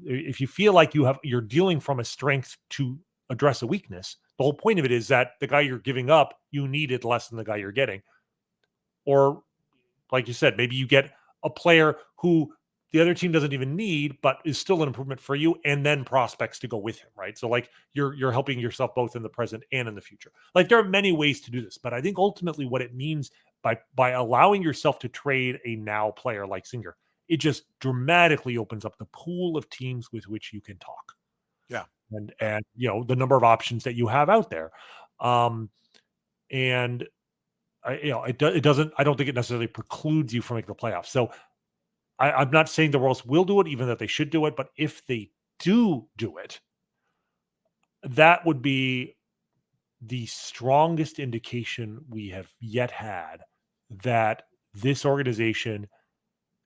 if you feel like you're dealing from a strength to address a weakness, the whole point of it is that the guy you're giving up, you needed less than the guy you're getting. Or, like you said, maybe you get a player who the other team doesn't even need, but is still an improvement for you, and then prospects to go with him, right? So you're helping yourself both in the present and in the future. There are many ways to do this, but I think ultimately what it means by allowing yourself to trade a now player like Singer, it just dramatically opens up the pool of teams with which you can talk. Yeah. And the number of options that you have out there. And it doesn't, I don't think it necessarily precludes you from making the playoffs. So I'm not saying the Royals will do it, even though they should do it. But if they do it, that would be the strongest indication we have yet had that this organization,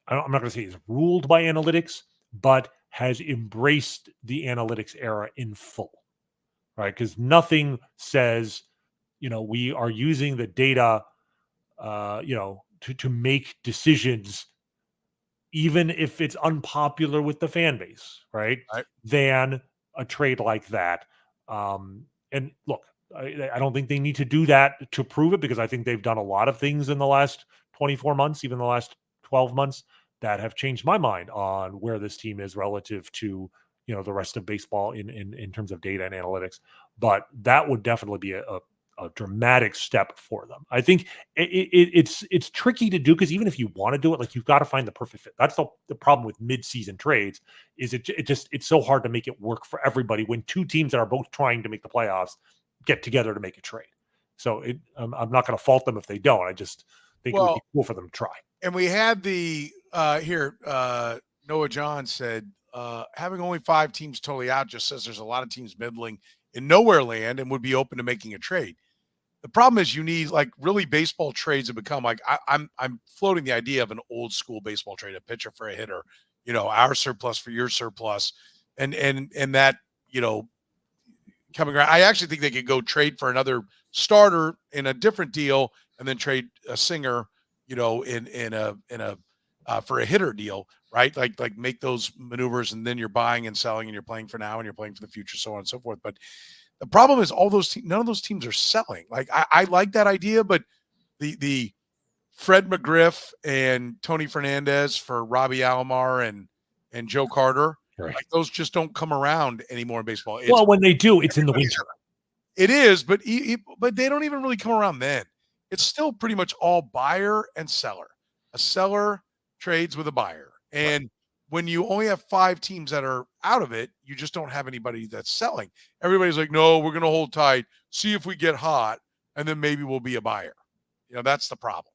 I'm not going to say is ruled by analytics, but has embraced the analytics era in full, right? Because nothing says, we are using the data, to make decisions, even if it's unpopular with the fan base, right? Right. Than a trade like that. And look, I don't think they need to do that to prove it, because I think they've done a lot of things in the last 24 months, even the last 12 months, that have changed my mind on where this team is relative to the rest of baseball in terms of data and analytics. But that would definitely be a dramatic step for them. I think it's tricky to do, because even if you want to do it, like, you've got to find the perfect fit. That's the problem with mid-season trades, is it's so hard to make it work for everybody when two teams that are both trying to make the playoffs get together to make a trade. So I'm not going to fault them if they don't. I just think it would be cool for them to try. And we had Noah John said, having only 5 teams totally out just says there's a lot of teams middling in nowhere land and would be open to making a trade. The problem is you need, like, really, baseball trades have become like, I'm floating the idea of an old school baseball trade, a pitcher for a hitter, our surplus for your surplus, and that, coming around. I actually think they could go trade for another starter in a different deal, and then trade a Singer, for a hitter deal, right? Like make those maneuvers, and then you're buying and selling, and you're playing for now, and you're playing for the future, so on and so forth. But the problem is none of those teams are selling. Like, I like that idea, but the Fred McGriff and Tony Fernandez for Robbie Alomar and Joe Carter, Right. like, those just don't come around anymore in baseball. Well, when they do, it's in the winter. It is, but they don't even really come around then. It's still pretty much all buyer and seller. A seller trades with a buyer. And when you only have 5 teams that are out of it, you just don't have anybody that's selling. Everybody's like, no, we're going to hold tight, see if we get hot, and then maybe we'll be a buyer. That's the problem.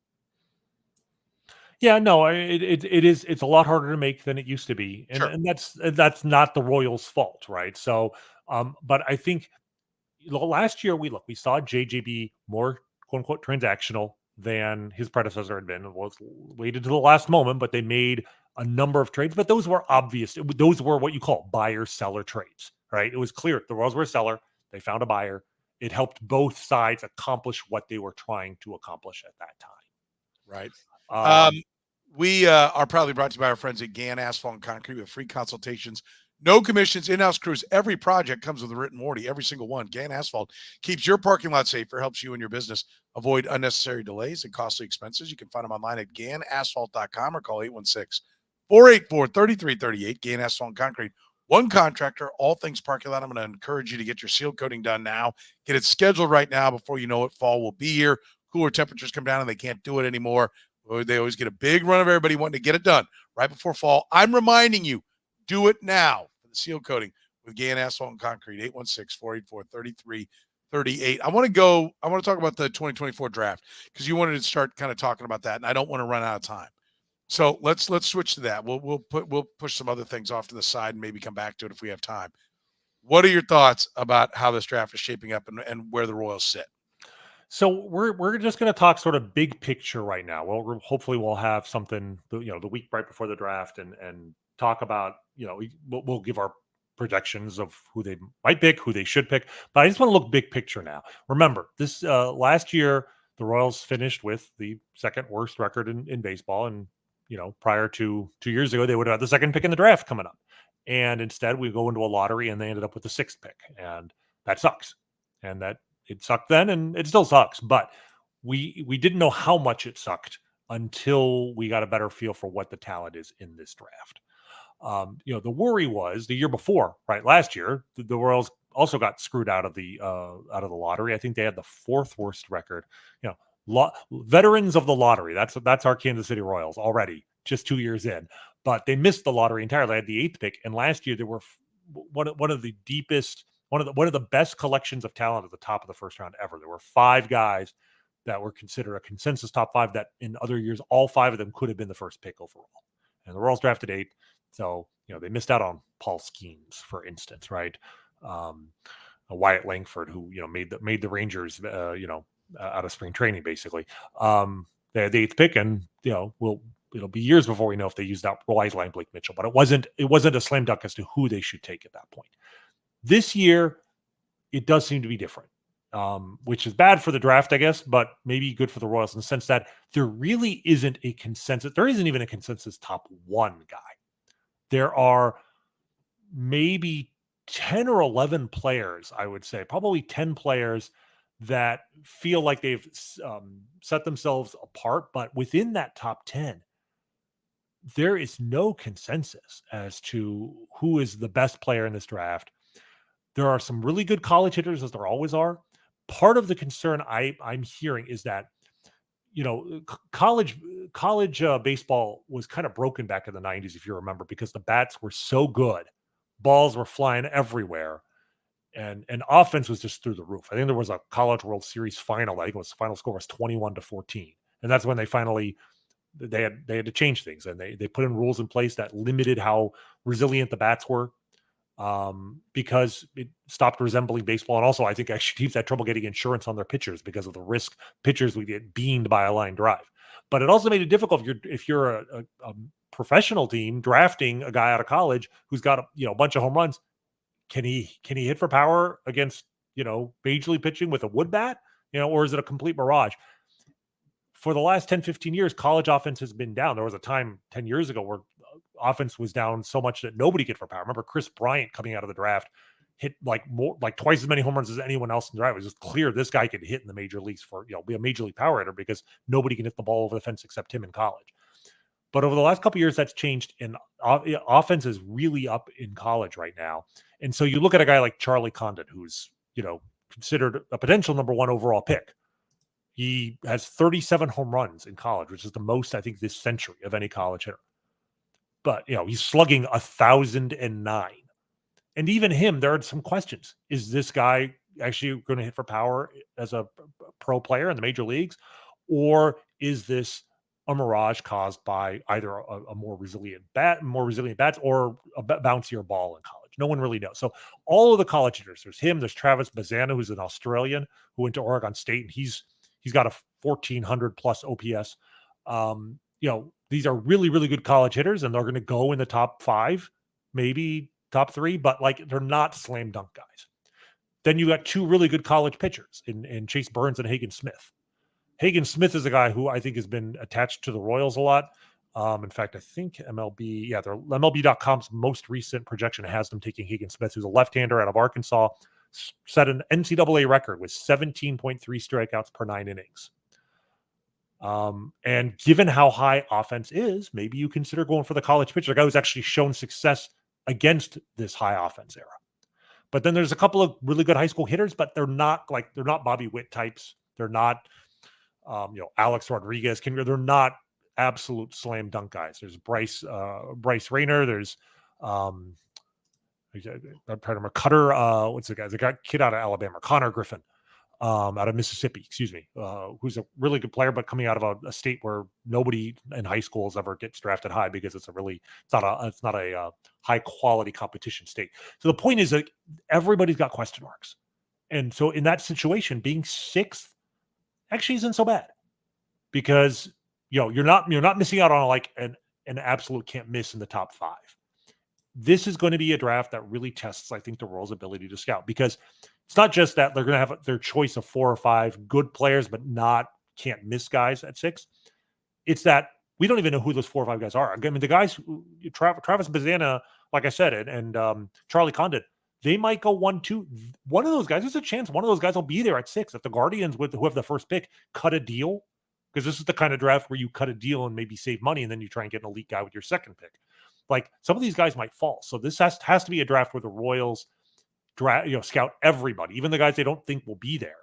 Yeah, no, it's a lot harder to make than it used to be. And, Sure. and that's not the Royals' fault, right? So, but I think last year we saw JJ be more, quote unquote, transactional than his predecessor had been. Waited to the last moment, but they made a number of trades. But those were obvious. Those were what you call buyer-seller trades, right? It was clear the Royals were a seller. They found a buyer. It helped both sides accomplish what they were trying to accomplish at that time. Right. We are proudly brought to you by our friends at Gann Asphalt and Concrete with free consultations, no commissions, in-house crews. Every project comes with a written warranty, every single one. Gann Asphalt keeps your parking lot safer, helps you and your business avoid unnecessary delays and costly expenses. You can find them online at GannAsphalt.com or call 816-484-3338. Gann Asphalt and Concrete. One contractor, all things parking lot. I'm going to encourage you to get your seal coating done now. Get it scheduled right now before you know it. Fall will be here. Cooler temperatures come down and they can't do it anymore. They always get a big run of everybody wanting to get it done right before fall. I'm reminding you, do it now for the seal coating with Gann Asphalt and Concrete, 816-484-3338. I want to talk about the 2024 draft, because you wanted to start kind of talking about that, and I don't want to run out of time. So let's switch to that. We'll push some other things off to the side and maybe come back to it if we have time. What are your thoughts about how this draft is shaping up and where the Royals sit? So we're just going to talk sort of big picture right now. Well, hopefully we'll have something, the week right before the draft, and talk about, we'll give our projections of who they might pick, who they should pick. But I just want to look big picture now. Remember, this last year, the Royals finished with the second worst record in baseball. And, prior to 2 years ago, they would have had the second pick in the draft coming up. And instead, we go into a lottery and they ended up with the 6th pick. And that sucks. And that it sucked then, and it still sucks. But we didn't know how much it sucked until we got a better feel for what the talent is in this draft. The worry was the year before, right? Last year, the Royals also got screwed out of the lottery. I think they had the 4th worst record. Veterans of the lottery. That's our Kansas City Royals already, just 2 years in. But they missed the lottery entirely. They had the 8th pick, and last year they were one of the deepest. One of the best collections of talent at the top of the first round ever. There were 5 guys that were considered a consensus top 5 that in other years, all 5 of them could have been the first pick overall. And the Royals drafted 8. So they missed out on Paul Skeens, for instance, right? A Wyatt Langford, who made the Rangers, out of spring training, basically. They had the 8th pick, and it'll be years before we know if they used that wisely on Blake Mitchell. But it wasn't a slam dunk as to who they should take at that point. This year, it does seem to be different, which is bad for the draft, I guess, but maybe good for the Royals in the sense that there really isn't a consensus. There isn't even a consensus top 1 guy. There are maybe 10 or 11 players, I would say, probably 10 players that feel like they've set themselves apart. But within that top 10, there is no consensus as to who is the best player in this draft. There are some really good college hitters, as there always are. Part of the concern I'm hearing is that, college baseball was kind of broken back in the 90s, if you remember, because the bats were so good. Balls were flying everywhere, and offense was just through the roof. I think there was a College World Series final. I think the final score was 21-14, and that's when they finally they had to change things, and they put in rules in place that limited how resilient the bats were, because it stopped resembling baseball. And also, I think actually teams had trouble getting insurance on their pitchers because of the risk pitchers would get beamed by a line drive. But it also made it difficult if you're a professional team drafting a guy out of college who's got a bunch of home runs. Can he hit for power against major league pitching with a wood bat, or is it a complete mirage? For the last 10-15 years, college offense has been down. There was a time 10 years ago where offense was down so much that nobody could hit for power. Remember Chris Bryant coming out of the draft hit like twice as many home runs as anyone else in the draft. It was just clear this guy could hit in the major leagues for be a major league power hitter, because nobody can hit the ball over the fence except him in college. But over the last couple of years, that's changed, and offense is really up in college right now. And so you look at a guy like Charlie Condon, who's considered a potential number 1 overall pick. He has 37 home runs in college, which is the most, I think, this century of any college hitter. But he's slugging 1,009, and even him, there are some questions. Is this guy actually going to hit for power as a pro player in the major leagues, or is this a mirage caused by either a more resilient bats, or a bouncier ball in college? No one really knows. So all of the college hitters, there's him, there's Travis Bazzana, who's an Australian who went to Oregon State, and he's got a 1,400 plus OPS. These are really, really good college hitters, and they're going to go in the top 5, maybe top 3, but they're not slam dunk guys. Then you got 2 really good college pitchers in Chase Burns and Hagen Smith. Hagen Smith is a guy who I think has been attached to the Royals a lot. In fact, I think MLB.com's most recent projection has them taking Hagen Smith, who's a left-hander out of Arkansas, set an NCAA record with 17.3 strikeouts per 9 innings. And given how high offense is, maybe you consider going for the college pitcher, a guy who's actually shown success against this high offense era. But then there's a couple of really good high school hitters, but they're not Bobby Witt types. They're not, Alex Rodriguez. They're not absolute slam dunk guys. There's Bryce Rayner. There's, I'm trying to remember Cutter. What's the guy? The kid out of Alabama, Connor Griffin. Out of Mississippi, who's a really good player, but coming out of a state where nobody in high schools ever gets drafted high, because it's not a high quality competition state. So the point is that everybody's got question marks, and so in that situation, being 6th actually isn't so bad, because you're not missing out on an absolute can't miss in the top 5. This is going to be a draft that really tests, I think, the Royals' ability to scout, because it's not just that they're going to have their choice of 4 or 5 good players, but can't miss guys at 6. It's that we don't even know who those 4 or 5 guys are. I mean, the guys, Travis Bazzana, like I said, and Charlie Condon, they might go 1-2. One of those guys, there's a chance one of those guys will be there at 6 if the Guardians, who have the first pick, cut a deal, because this is the kind of draft where you cut a deal and maybe save money, and then you try and get an elite guy with your second pick. Some of these guys might fall. So this has to be a draft where the Royals scout everybody, even the guys they don't think will be there,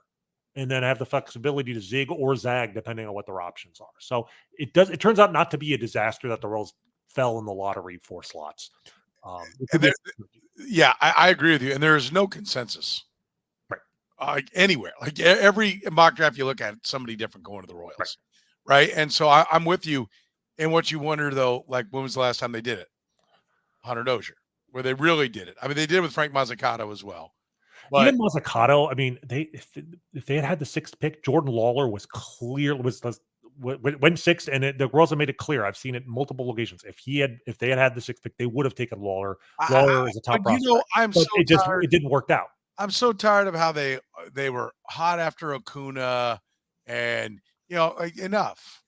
and then have the flexibility to zig or zag depending on what their options are. So it turns out not to be a disaster that the Royals fell in the lottery 4 slots. I agree with you. And there is no consensus, right? Anywhere, every mock draft you look at, somebody different going to the Royals, right? And so I'm with you. And what you wonder though, when was the last time they did it? Hunter Dozier, where they really did it. I mean, they did it with Frank Mazzucato as well. But Even Mazzucato, I mean, if they had had the sixth pick, Jordan Lawler was went sixth, and the Royals have made it clear. I've seen it in multiple locations. If they had the sixth pick, they would have taken Lawler. Lawler is a top prospect. I'm but so tired. It didn't work out. I'm so tired of how they were hot after Acuna, and like enough.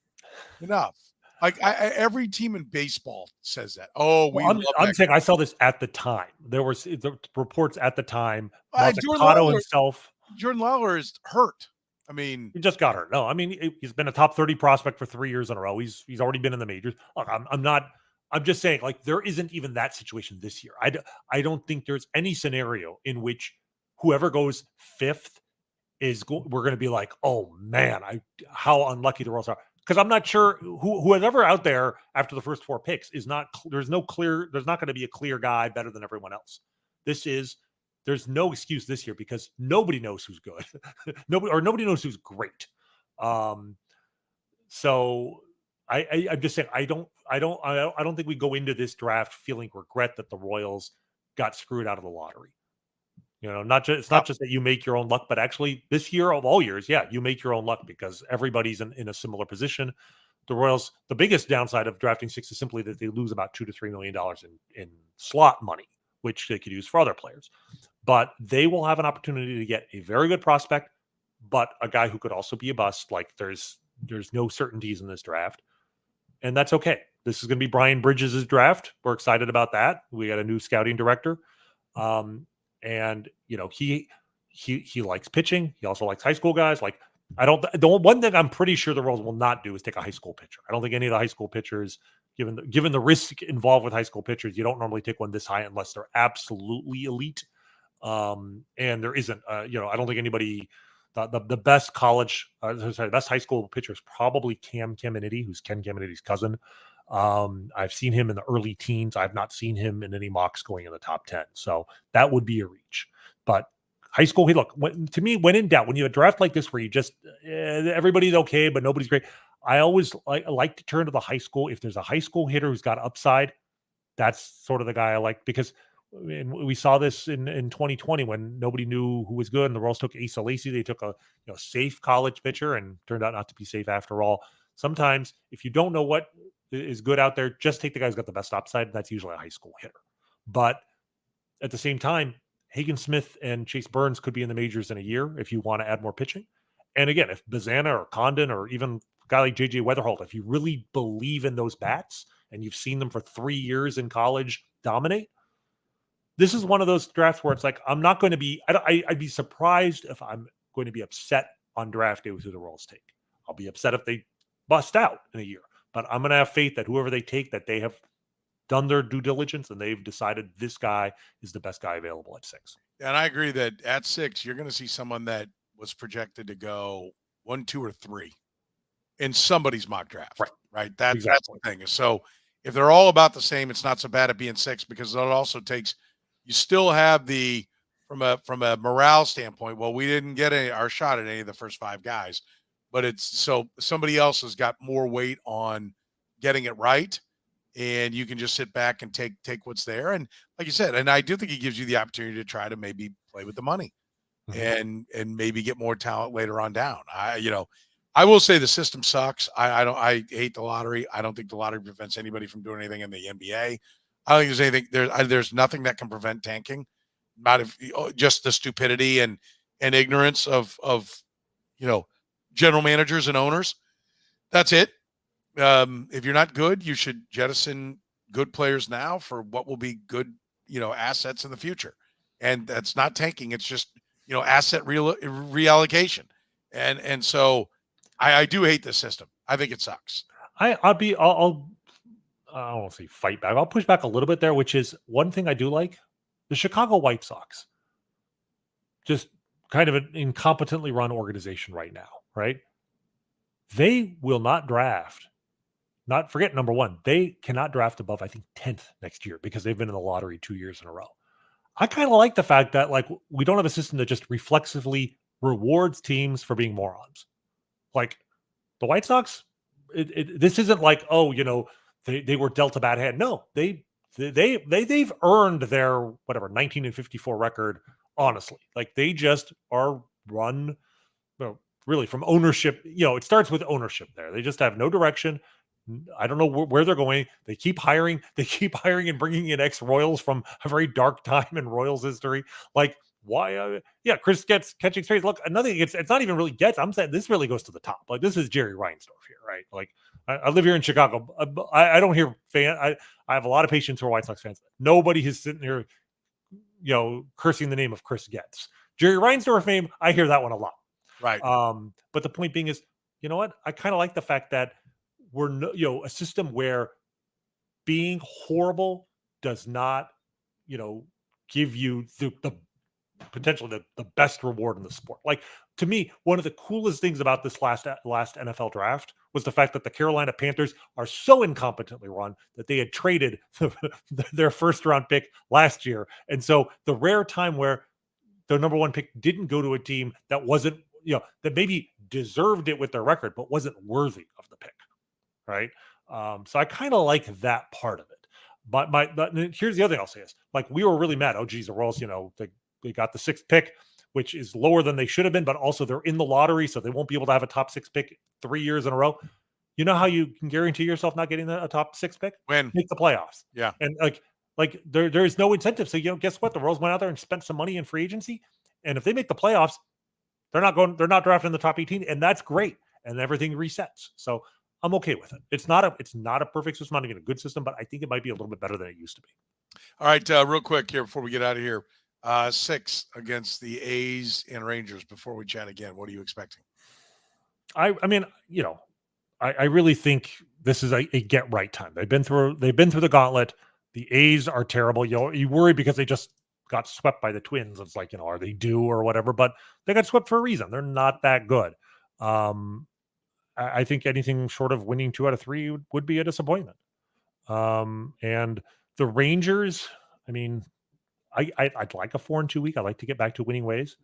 Like every team in baseball says that. Oh, I'm saying I saw this at the time. There was the reports at the time. Mazzucato himself. Jordan Lawler is hurt. I mean, he just got hurt. No, I mean he's been a top 30 prospect for 3 years in a row. He's already been in the majors. Look, I'm just saying, like, there isn't even that situation this year. I don't think there's any scenario in which whoever goes fifth we're going to be like, oh man, how unlucky the Royals are. Because I'm not sure whoever out there after the first 4 picks is not. There's not going to be a clear guy better than everyone else. There's no excuse this year because nobody knows who's good, nobody knows who's great. So I'm just saying I don't think we go into this draft feeling regret that the Royals got screwed out of the lottery. It's not just that you make your own luck, but actually this year of all years, yeah, you make your own luck because everybody's in a similar position. The Royals, the biggest downside of drafting 6 is simply that they lose about $2 to $3 million in slot money, which they could use for other players. But they will have an opportunity to get a very good prospect, but a guy who could also be a bust. Like there's no certainties in this draft, and that's okay. This is going to be Brian Bridges' draft. We're excited about that. We got a new scouting director. And he likes pitching. He also likes high school guys. Like the one thing I'm pretty sure the Royals will not do is take a high school pitcher. I don't think any of the high school pitchers, given the risk involved with high school pitchers, you don't normally take one this high unless they're absolutely elite. And there isn't. I don't think anybody. The best best high school pitcher is probably Cam Caminiti, who's Ken Caminiti's cousin. I've seen him in the early teens. I've not seen him in any mocks going in the top 10. So that would be a reach. But high school, to me, when in doubt, when you have a draft like this where you just everybody's okay, but nobody's great, I always like to turn to the high school. If there's a high school hitter who's got upside, that's sort of the guy I like, because we saw this in 2020 when nobody knew who was good, and the Royals took Asa Lacy. They took a safe college pitcher, and turned out not to be safe after all. Sometimes if you don't know what is good out there, just take the guy who's got the best upside. That's usually a high school hitter. But at the same time, Hagen Smith and Chase Burns could be in the majors in a year if you want to add more pitching. And again, if Bazana or Condon or even a guy like JJ Weatherholt, if you really believe in those bats and you've seen them for 3 years in college dominate, this is one of those drafts where it's like, I'm not going to be, I'd be surprised if I'm going to be upset on draft day with who the Royals take. I'll be upset if they bust out in a year, but I'm going to have faith that whoever they take, that they have done their due diligence and they've decided this guy is the best guy available at 6. And I agree that at 6, you're going to see someone that was projected to go 1, 2, or 3 in somebody's mock draft. Right. That's the thing. So if they're all about the same, it's not so bad at being 6, because it also takes, you still have from a morale standpoint, well, we didn't get our shot at any of the first 5 guys, but it's so somebody else has got more weight on getting it right. And you can just sit back and take what's there. And like you said, and I do think it gives you the opportunity to try to maybe play with the money and maybe get more talent later on down. I will say the system sucks. I hate the lottery. I don't think the lottery prevents anybody from doing anything in the NBA. I don't think there's anything there's nothing that can prevent tanking. Not if just the stupidity and ignorance of general managers and owners. That's it. If you're not good, you should jettison good players now for what will be good, assets in the future. And that's not tanking. It's just, asset reallocation. And so I do hate this system. I think it sucks. I don't want to say fight back. I'll push back a little bit there, which is one thing I do like. The Chicago White Sox, just kind of an incompetently run organization right now, right? They will not draft. Not forget, number one, they cannot draft above, I think, 10th next year because they've been in the lottery 2 years in a row. I kind of like the fact that we don't have a system that just reflexively rewards teams for being morons. Like the White Sox, this isn't like, they were dealt a bad hand. No, they they've earned their whatever 19-54 record. Honestly, like they just are run, really from ownership. It starts with ownership there. They just have no direction. I don't know where they're going. They keep hiring. They keep hiring and bringing in ex-Royals from a very dark time in Royals history. Like, why? Chris Getz catching strays. Look, another thing, it's not even really Getz. I'm saying this really goes to the top. Like, this is Jerry Reinsdorf here, right? Like, I live here in Chicago. I don't hear I have a lot of patience who are White Sox fans. Nobody is sitting here, cursing the name of Chris Getz. Jerry Reinsdorf name, I hear that one a lot. Right. But the point being is, you know what? I kind of like the fact that we're a system where being horrible does not, give you the potential the best reward in the sport. Like, to me, one of the coolest things about this last NFL draft was the fact that the Carolina Panthers are so incompetently run that they had traded their first round pick last year. And so the rare time where the number one pick didn't go to a team that wasn't, that maybe deserved it with their record, but wasn't worthy of the pick. Right. So I kind of like that part of it. But here's the other thing I'll say is, like, we were really mad. Oh, geez, the Royals, they got the 6th pick, which is lower than they should have been, but also they're in the lottery, so they won't be able to have a top 6 pick 3 years in a row. You know how you can guarantee yourself not getting a top 6 pick? Make the playoffs. Yeah. And like there is no incentive. So, guess what? The Royals went out there and spent some money in free agency. And if they make the playoffs, they're not drafting the top 18, and that's great. And everything resets. So I'm okay with it. It's not a perfect system, not even a good system, but I think it might be a little bit better than it used to be. All right, real quick here before we get out of here. 6 against the A's and Rangers before we chat again. What are you expecting? I mean, I really think this is a get right time. They've been through the gauntlet. The A's are terrible. You worry because they just got swept by the Twins. It's like, are they due or whatever? But they got swept for a reason. They're not that good. I think anything short of winning 2 out of 3 would be a disappointment. And the Rangers, I mean, I'd like a 4-2 week. I like to get back to winning ways.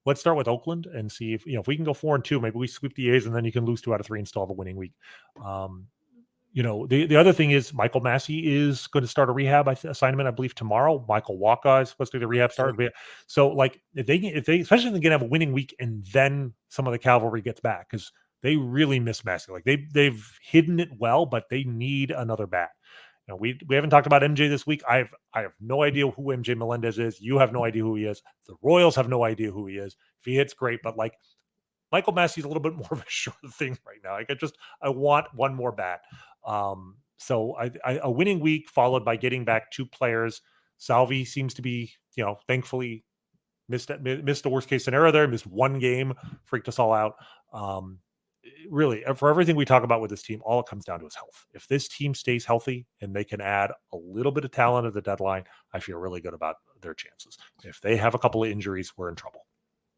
Let's start with Oakland and see if we can go 4-2, maybe we sweep the A's and then you can lose 2 out of 3 and still have a winning week. The other thing is Michael Massey is going to start a rehab assignment, I believe, tomorrow. Michael Wacha is supposed to be the rehab start. So, like, if they especially if they can have a winning week and then some of the cavalry gets back, because they really miss Massey. Like, they've hidden it well, but they need another bat. We haven't talked about MJ this week. I have no idea who MJ Melendez is. You have no idea who he is. The Royals have no idea who he is. If he hits, great, but like, Michael Massey's a little bit more of a sure thing right now. Like, I want one more bat. So a winning week followed by getting back 2 players. Salvi seems to be, thankfully missed the worst case scenario there. Missed 1 game, freaked us all out. Really, for everything we talk about with this team, all it comes down to is health. If this team stays healthy and they can add a little bit of talent at the deadline, I feel really good about their chances. If they have a couple of injuries, we're in trouble.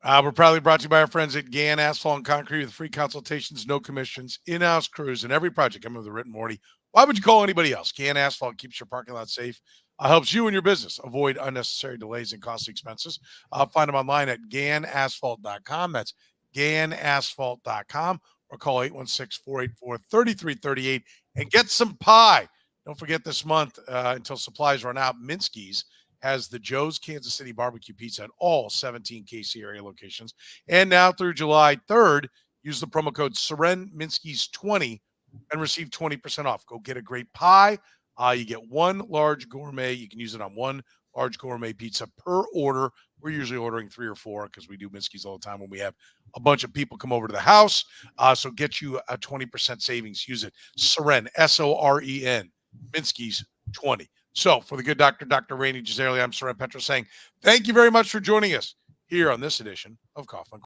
We're proudly brought to you by our friends at Gann Asphalt and Concrete with free consultations, no commissions, in-house crews, and every project coming with a written warranty. Why would you call anybody else? Gann Asphalt keeps your parking lot safe, helps you and your business avoid unnecessary delays and costly expenses. Find them online at GannAsphalt.com. That's GannAsphalt.com, or call 816-484-3338 and get some pie. Don't forget this month, until supplies run out, Minsky's has the Joe's Kansas City Barbecue Pizza at all 17 KC area locations. And now through July 3rd, use the promo code SorenMinsky's20 and receive 20% off. Go get a great pie. You get 1 large gourmet. You can use it on 1 large gourmet pizza per order. We're usually ordering 3 or 4 because we do Minsky's all the time when we have a bunch of people come over to the house. So get you a 20% savings. Use it. Soren, SOREN, Minsky's 20. So for the good doctor, Dr. Rany Jazayerli, I'm Soren Petro saying thank you very much for joining us here on this edition of Kaufman.